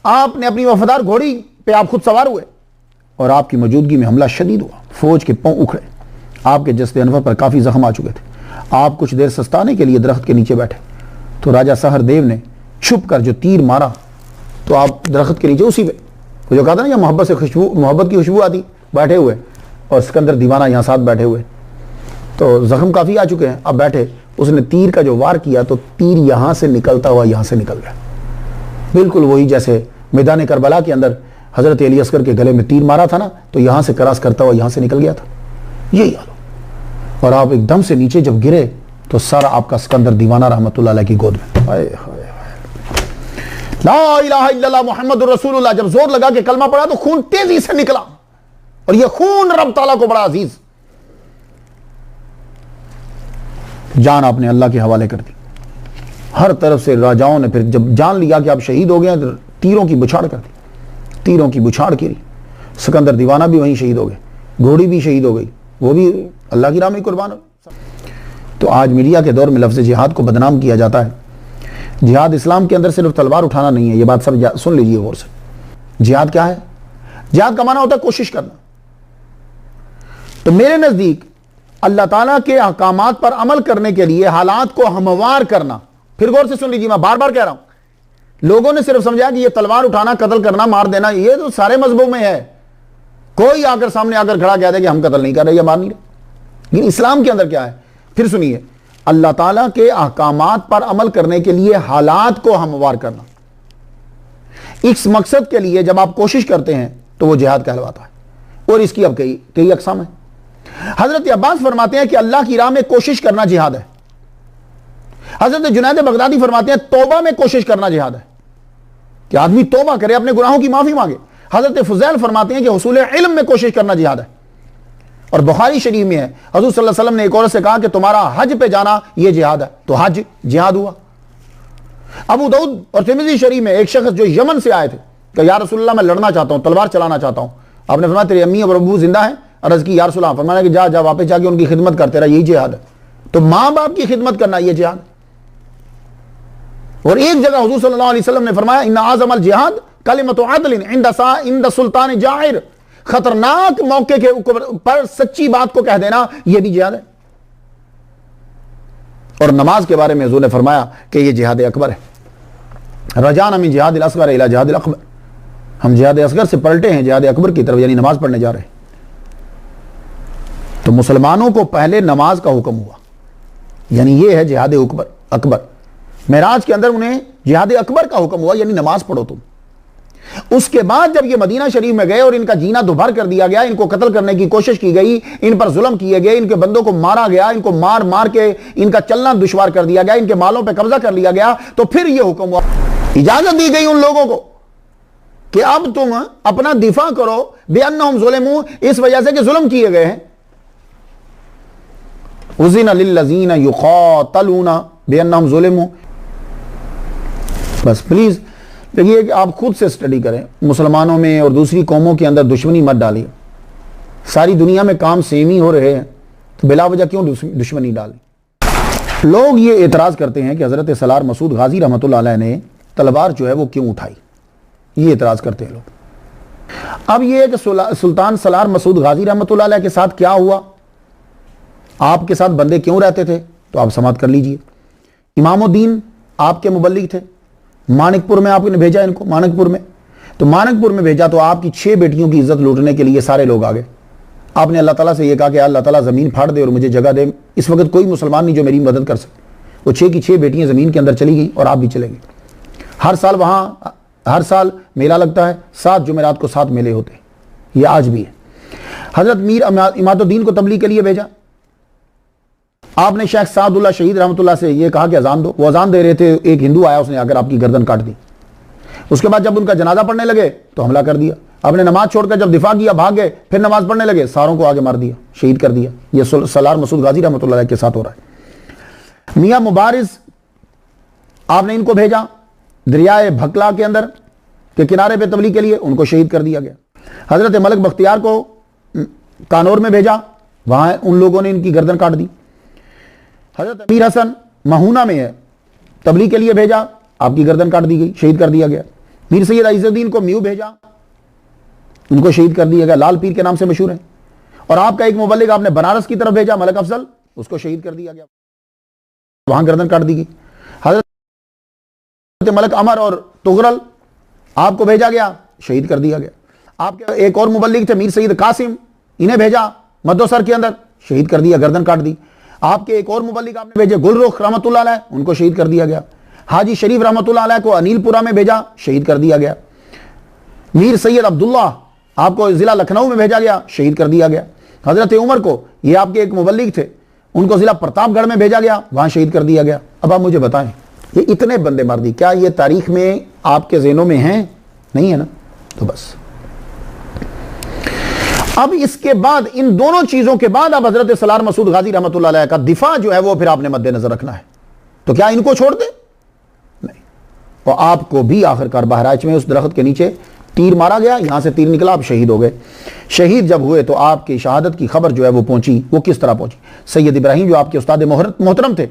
आपने अपनी वफादार घोड़ी पे आप खुद सवार हुए, और आपकी मौजूदगी में हमला शदीद हुआ। फौज के पांव उखड़े, आपके जस्ते अनवर पर काफी जख्म आ चुके थे। आप कुछ देर सस्ताने के लिए दरख्त के नीचे बैठे, तो राजा सहरदेव ने छुप कर जो तीर मारा, तो आप दरख्त के नीचे उसी पे जो कहा था ना, मोहब्बत से खुशबू, मोहब्बत की खुशबू आती, बैठे हुए, और सिकंदर दीवाना यहाँ साथ बैठे हुए, तो जख्म काफी आ चुके हैं। अब बैठे, उसने तीर का जो वार किया, तो तीर यहां से निकलता हुआ यहां से निकल गया, बिल्कुल वही जैसे मैदान करबला के अंदर हजरत अली अस्कर के गले में तीर मारा था ना, तो यहां से क्रॉस करता हुआ यहां से निकल गया था, यही हाल। और आप एकदम से नीचे जब गिरे, तो सर आपका सिकंदर दीवाना रहमतुल्लाह अलैह की गोद में। हाय हाय, ला इलाहा इल्लल्लाह मुहम्मदुर रसूलुल्लाह जब जोर लगा के कलमा पड़ा, तो खून तेजी से निकला, और यह खून रब ताला को बड़ा अजीज। जान आपने अल्लाह के हवाले कर दी। हर तरफ से राजाओं ने फिर जब जान लिया कि आप शहीद हो गए, तो तीरों की बुछाड़ कर दी, तीरों की बुछाड़ की। सिकंदर दीवाना भी वहीं शहीद हो गए, घोड़ी भी शहीद हो गई, वो भी अल्लाह की राह में कुर्बान हो। तो आज मीडिया के दौर में लफ्ज़ जिहाद को बदनाम किया जाता है। जिहाद इस्लाम के अंदर सिर्फ तलवार उठाना नहीं है, ये बात सब सुन लीजिए गौर से। जिहाद क्या है? जिहाद का माना होता है कोशिश करना। तो मेरे नजदीक अल्लाह ताला के अहकामात पर अमल करने के लिए हालात को हमवार करना। फिर गौर से सुन लीजिए, मैं बार बार कह रहा हूं, लोगों ने सिर्फ समझा कि ये तलवार उठाना, कत्ल करना, मार देना, ये तो सारे मजहबों में है। कोई आकर सामने आकर खड़ा कह दे कि हम कत्ल नहीं कर रहे या मार नहीं रहे, लेकिन इस्लाम के अंदर क्या है? फिर सुनिए, अल्लाह ताला के अहकामात पर अमल करने के लिए हालात को हमवार करना। इस मकसद के लिए जब आप कोशिश करते हैं तो वो जिहाद कहलवाता है, और इसकी अब कई अक़साम है। हजरत अब्बास फरमाते हैं कि अल्लाह की राह में कोशिश करना जिहाद है। हजरत जुनैद बगदादी फरमाते हैं तौबा में कोशिश करना जिहाद है, कि आदमी तौबा करे, अपने गुनाहों की माफी मांगे। हजरत फुज़ैल फरमाते हैं कि हुसूल इल्म में कोशिश करना जिहाद है। और बुखारी शरीफ में है, हज़रत सल्लल्लाहु अलैहि वसल्लम ने एक औरत से कहा कि तुम्हारा हज पे जाना यह जिहाद है, तो हज जिहाद हुआ। अबू दाऊद और तिर्मिज़ी शरीफ में एक शख्स जो यमन से आए थे कि या रसूलल्लाह मैं लड़ना चाहता हूं, तलवार चलाना चाहता हूं। आपने फरमाया तेरी अम्मी और अबू जिंदा हैं? अर्ज की या रसूलल्लाह। फरमाया कि जा वापस जाके उनकी खिदमत करते रहा, यही जिहाद है। तो मां बाप की खिदमत करना यह जिहाद। और एक जगह हुजूर सल्लल्लाहु अलैहि वसल्लम ने फरमाया इन्ना आज़मल जिहाद कलिमतु अदलिन इंद सुल्तान जाहिर, खतरनाक मौके के पर सच्ची बात को कह देना यह भी जिहाद है। और नमाज के बारे में हुजूर ने फरमाया कि यह जिहाद अकबर है। रजाना मिन जिहादिल असगर इला जिहादिल अकबर, हम जिहाद असगर से पलटे हैं जिहाद अकबर की तरफ, यानी नमाज पढ़ने जा रहे हैं। तो मुसलमानों को पहले नमाज का हुक्म हुआ, यानी यह है जिहाद अकबर। मेराज के अंदर उन्हें जिहाद अकबर का हुक्म हुआ, यानी नमाज पढ़ो तुम। उसके बाद जब ये मदीना शरीफ में गए और इनका जीना दुभर कर दिया गया, इनको कत्ल करने की कोशिश की गई, इन पर जुल्म किए गए, इनके बंदों को मारा गया, इनको मार मार के इनका चलना दुश्वार कर दिया गया, इनके मालों पर कब्जा कर लिया गया, तो फिर यह हुक्म हुआ, इजाजत दी गई उन लोगों को कि अब तुम अपना दिफा करो बिअन्नहुम ज़ुलिमू, इस वजह से कि जुल्म किए गए हैं। उज़िना लिल्लज़ीना युक़ातलूना बिअन्नहुम ज़ुलिमू। बस प्लीज देखिए कि आप खुद से स्टडी करें, मुसलमानों में और दूसरी कौमों के अंदर दुश्मनी मत डालिए। सारी दुनिया में काम सेम ही हो रहे हैं, तो बिला वजह क्यों दुश्मनी डालें। लोग ये एतराज़ करते हैं कि हज़रत सलार मसूद गाजी रहमतुल्लाह अलैह ने तलवार जो है वो क्यों उठाई, ये एतराज़ करते हैं लोग। अब ये है कि सुल्तान सलार मसूद गाजी रहमतुल्लाह अलैह के साथ क्या हुआ, आपके साथ बंदे क्यों रहते थे, तो आप समाप्त कर लीजिए। इमामुद्दीन आपके मुबल्लिग थे, मानिकपुर में आपने भेजा इनको, मानिकपुर में, तो मानिकपुर में भेजा तो आपकी 6 बेटियों की इज्जत लूटने के लिए सारे लोग आ गए। आपने अल्लाह ताला से ये कहा कि अल्लाह ताला ज़मीन फाड़ दे और मुझे जगह दे। इस वक्त कोई मुसलमान नहीं जो मेरी मदद कर सके। वो 6 की 6 बेटियां ज़मीन के अंदर चली गई और आप भी चले गए। हर साल वहाँ हर साल मेला लगता है, 7 जुमेरात को 7 मेले होते हैं, ये आज भी है। हज़रत मीर इमादुद्दीन को तबलीग के लिए भेजा। आपने शेख सादुल्लाह शहीद रहमतुल्लाह से ये कहा कि अजान दो। वो अजान दे रहे थे, एक हिंदू आया, उसने आकर आपकी गर्दन काट दी। उसके बाद जब उनका जनाजा पढ़ने लगे तो हमला कर दिया। आपने नमाज छोड़कर जब दिफा किया, भाग गए, फिर नमाज पढ़ने लगे, सारों को आगे मार दिया, शहीद कर दिया। ये सलार मसूद गाजी रहमतुल्लाह के साथ हो रहा है। मियां मुबारिज, आपने इनको भेजा दरियाए भकला के अंदर के किनारे पे तबलीग के लिए, उनको शहीद कर दिया गया। हजरत मलिक बख्तियार को कानौर में भेजा, वहां उन लोगों ने इनकी गर्दन काट दी। हजरत अमीर हसन महूना में है, तबलीग के लिए भेजा, आपकी गर्दन काट दी गई, शहीद कर दिया गया। मीर सैयद इज़्ज़ुद्दीन को म्यू भेजा, उनको शहीद कर दिया गया, लाल पीर के नाम से मशहूर है। और आपका एक मुबल्लिग आपने बनारस की तरफ भेजा, मलिक अफजल, उसको शहीद कर दिया गया, वहां गर्दन काट दी गई। हजरत मलिक अमर और तुगरल आपको भेजा गया, शहीद कर दिया गया। आपके एक और मुबल्लिग थे मीर सैयद कासिम, इन्हें भेजा मद्दोसर के अंदर, शहीद कर दिया, गर्दन काट दी। आपके एक और मुबल्लिग आपने भेजे गुलरुख रहमतुल्लाह अलैह, उनको शहीद कर दिया गया। हाजी शरीफ रहमतुल्लाह अलैह को अनीलपुरा में भेजा, शहीद कर दिया गया। मीर सैयद अब्दुल्ला आपको जिला लखनऊ में भेजा गया, शहीद कर दिया गया। हजरत उमर को, ये आपके एक मुबल्लिग थे, उनको जिला प्रतापगढ़ में भेजा गया, वहां शहीद कर दिया गया। अब आप मुझे बताएं, ये इतने बंदे मार दी, क्या ये तारीख में आपके ज़हनों में हैं? नहीं है ना? तो बस अब इसके बाद, इन दोनों चीजों के बाद अब हजरत सलार मसूद गाजी रहमतुल्लाह अलैह का दिफा जो है वो फिर आपने मद्देनजर रखना है। तो क्या इनको छोड़ दे? नहीं। और आपको भी आखिरकार बहराइच में उस दरख्त के नीचे तीर मारा गया, यहां से तीर निकला, आप शहीद हो गए। शहीद जब हुए तो आपकी शहादत की खबर जो है वो पहुंची, वो किस तरह पहुंची? सैयद इब्राहिम जो आपके उस्ताद मोहतरम थे,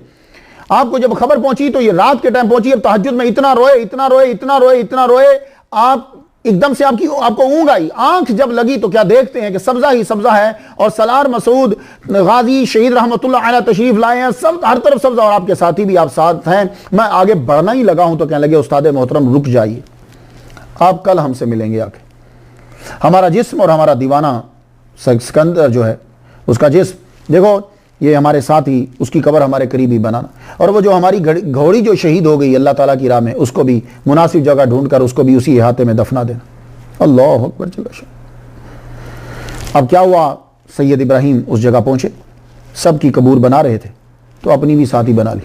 आपको जब खबर पहुंची तो ये रात के टाइम पहुंची। अब तहज्जुद में इतना रोए, इतना रोए, इतना रोए, इतना रोए, आप एकदम से आपको ऊँग आई। आंख जब लगी तो क्या देखते हैं कि सब्जा ही सब्जा है, और सलार मसूद गाजी शहीद रहमतुल्लाह अलैह तशरीफ लाए हैं, सब हर तरफ सब्जा, और आपके साथी भी आप साथ हैं। मैं आगे बढ़ना ही लगा हूं तो कहने लगे उस्ताद मोहतरम रुक जाइए, आप कल हमसे मिलेंगे आके। हमारा जिस्म और हमारा दीवाना सिकंदर जो है, उसका जिस्म देखो, ये हमारे साथी, उसकी कब्र हमारे करीब ही बनाना, और वो जो हमारी घोड़ी जो शहीद हो गई अल्लाह ताला की राह में, उसको भी मुनासिब जगह ढूंढकर उसको भी उसी इहाते में दफना देना। अल्लाह अकबर। अब क्या हुआ, सैयद इब्राहिम उस जगह पहुंचे, सबकी कबूर बना रहे थे, तो अपनी भी साथी बना ली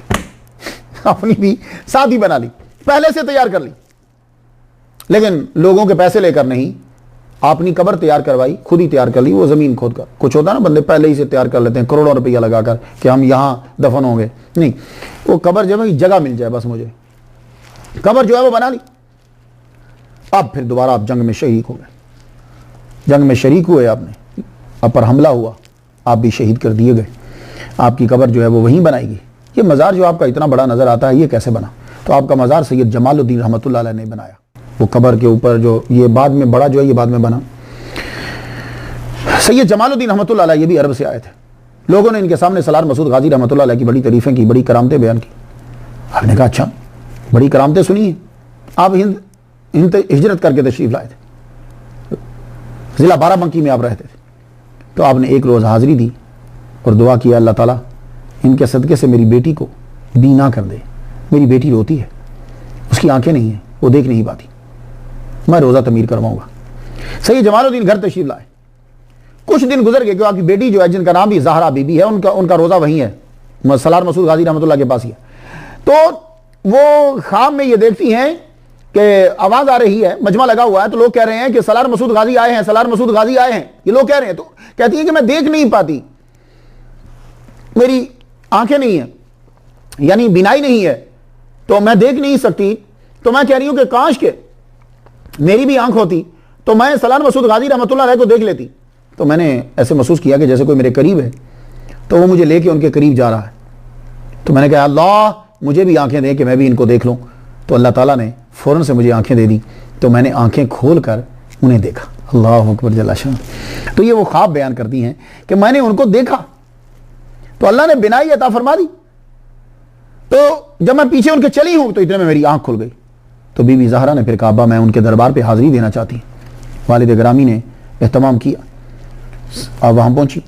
अपनी भी साथी बना ली, पहले से तैयार कर ली, लेकिन लोगों के पैसे लेकर नहीं, अपनी कब्र तैयार करवाई, खुद ही तैयार कर ली, वो जमीन खोद कर। कुछ होता है ना, बंदे पहले ही से तैयार कर लेते हैं करोड़ों रुपया लगाकर कि हम यहां दफन होंगे, नहीं, वो कब्र जब जगह मिल जाए बस, मुझे कब्र जो है वो बना ली। अब फिर दोबारा आप जंग में शरीक हो गए, जंग में शरीक हुए आपने, आप पर हमला हुआ, आप भी शहीद कर दिए गए, आपकी कब्र जो है वो वहीं बनाएगी। ये मज़ार जो आपका इतना बड़ा नजर आता है, ये कैसे बना? तो आपका मज़ार सैयद जमालुद्दीन रहमतुल्लाह अलैह ने बनाया। वो कब्र के ऊपर जो ये बाद में बड़ा जो है, ये बाद में बना। सैयद जमालुद्दीन रहमतुल्लाह अलैह ये भी अरब से आए थे। लोगों ने इनके सामने सलार मसूद गाजी रहमतुल्लाह अलैह की बड़ी तारीफें की, बड़ी करामतें बयान की। आपने कहा अच्छा, बड़ी करामतें सुनी है। आप हिंद हिजरत करके तशरीफ लाए थे, जिला बाराबंकी में आप रहते थे, तो आपने एक रोज़ हाजिरी दी और दुआ किया, अल्लाह ताला इनके सदक़े से मेरी बेटी को बीना कर दे। मेरी बेटी रोती है, उसकी आंखें नहीं हैं, वो देख नहीं पाती, मैं रोज़ा तमीर करवाऊंगा। सैयद जमालुद्दीन घर तशरीफ लाए, कुछ दिन गुजर गए कि आपकी बेटी जो है, जिनका नाम भी ज़हरा बीबी है, उनका रोज़ा वहीं है, सलार मसूद गाजी रहमतुल्लाह के पास ही है। तो वो ख्वाब में ये देखती हैं कि आवाज़ आ रही है, मजमा लगा हुआ है, तो लोग कह रहे हैं कि सलार मसूद गाजी आए हैं, सलार मसूद गाजी आए हैं, ये लोग कह रहे हैं। तो कहती है कि मैं देख नहीं पाती, मेरी आंखें नहीं है, यानी बिनाई नहीं है, तो मैं देख नहीं सकती। तो मैं कह रही हूं कि काश के मेरी भी आंख होती तो मैं सलार मसूद गाजी रहमतुल्लाह अलैह को देख लेती। तो मैंने ऐसे महसूस किया कि जैसे कोई मेरे करीब है, तो वो मुझे लेके उनके करीब जा रहा है। तो मैंने कहा अल्लाह मुझे भी आंखें दे कि मैं भी इनको देख लूं। तो अल्लाह ताला ने फौरन से मुझे आंखें दे दी, तो मैंने आंखें खोल कर उन्हें देखा। अल्लाह अकबर जल्ला शान। तो ये वो ख्वाब बयान करती हैं कि मैंने उनको देखा, तो अल्लाह ने बिनाई अता फरमा दी। तो जब मैं पीछे उनके चली हूं तो इतने में मेरी आंख खुल गई। तो बीबी ज़हरा ने फिर कहा, अब्बा मैं उनके दरबार पे हाजिरी देना चाहती हूँ। वालिद ग्रामी ने एहतमाम किया, अब वहाँ पहुंची।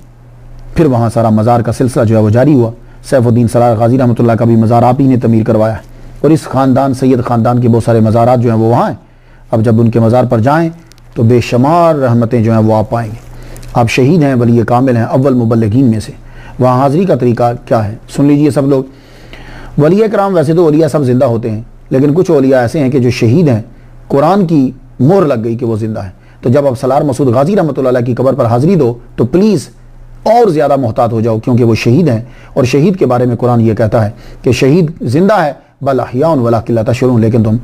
फिर वहाँ सारा मज़ार का सिलसिला जो है वो जारी हुआ। सैफुद्दीन सलार गाजी रहमतुल्लाह का भी मज़ार आप ही ने तमीर करवाया है, और इस ख़ानदान सैयद ख़ानदान के बहुत सारे मज़ारात जो हैं वो वहाँ हैं। अब जब उनके मज़ार पर जाएँ तो बेशुमार रहमतें जो हैं वो आप पाएंगे। आप शहीद हैं, वली कामिल हैं, अव्वल मुबल्लिगीन में से। वहाँ हाज़िरी का तरीका क्या है सुन लीजिए सब लोग। वली कराम, वैसे तो औलिया सब जिंदा होते हैं, लेकिन कुछ औलिया ऐसे हैं कि जो शहीद हैं, कुरान की मोहर लग गई कि वो जिंदा है। तो जब आप सलार मसूद गाजी रहमतुल्लाह अलैह की कब्र पर हाजिरी दो तो प्लीज़ और ज़्यादा मोहतात हो जाओ, क्योंकि वो शहीद हैं। और शहीद के बारे में कुरान ये कहता है कि शहीद जिंदा है, बल अहयाउन वलाकिन ला तशऊरून, लेकिन तुम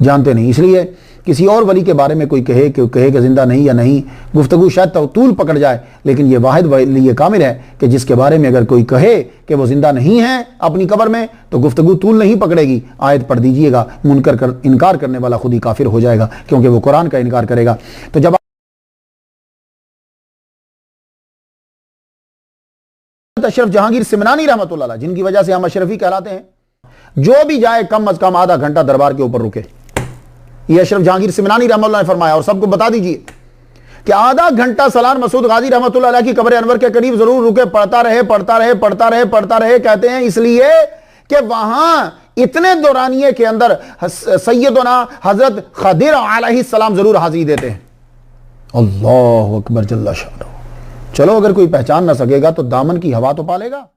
जानते नहीं। इसलिए किसी और वली के बारे में कोई कहे कि जिंदा नहीं या नहीं, गुफ्तगू शायद तूल पकड़ जाए, लेकिन ये वाहिद वली कामिल है कि जिसके बारे में अगर कोई कहे कि वो जिंदा नहीं है अपनी कब्र में तो गुफ्तगू तूल नहीं पकड़ेगी। आयत पढ़ दीजिएगा, मुनकर कर इनकार करने वाला खुद ही काफिर हो जाएगा, क्योंकि वो कुरान का इनकार करेगा। तो जब अशरफ जहांगीर सिमनानी रहमतुल्लाह अलैह, जिनकी वजह से हम अशरफी कहलाते हैं, जो भी जाए कम अज कम आधा घंटा दरबार के ऊपर रुके। ये अशरफ जहांगीर सिमनानी रहमतुल्लाह ने फरमाया, और सबको बता दीजिए कि आधा घंटा सलार मसूद गाजी रहमतुल्लाह अलैह की कब्र अनवर के करीब जरूर रुके, पढ़ता रहे पढ़ता रहे पढ़ता रहे पढ़ता रहे। कहते हैं इसलिए कि वहां इतने दौरानिए के अंदर सैयदना हजरत खदिर अलैहिस्सलाम जरूर हाजिरी देते हैं। अल्लाह अकबर जल्ला शाह। चलो अगर कोई पहचान ना सकेगा तो दामन की हवा तो पालेगा।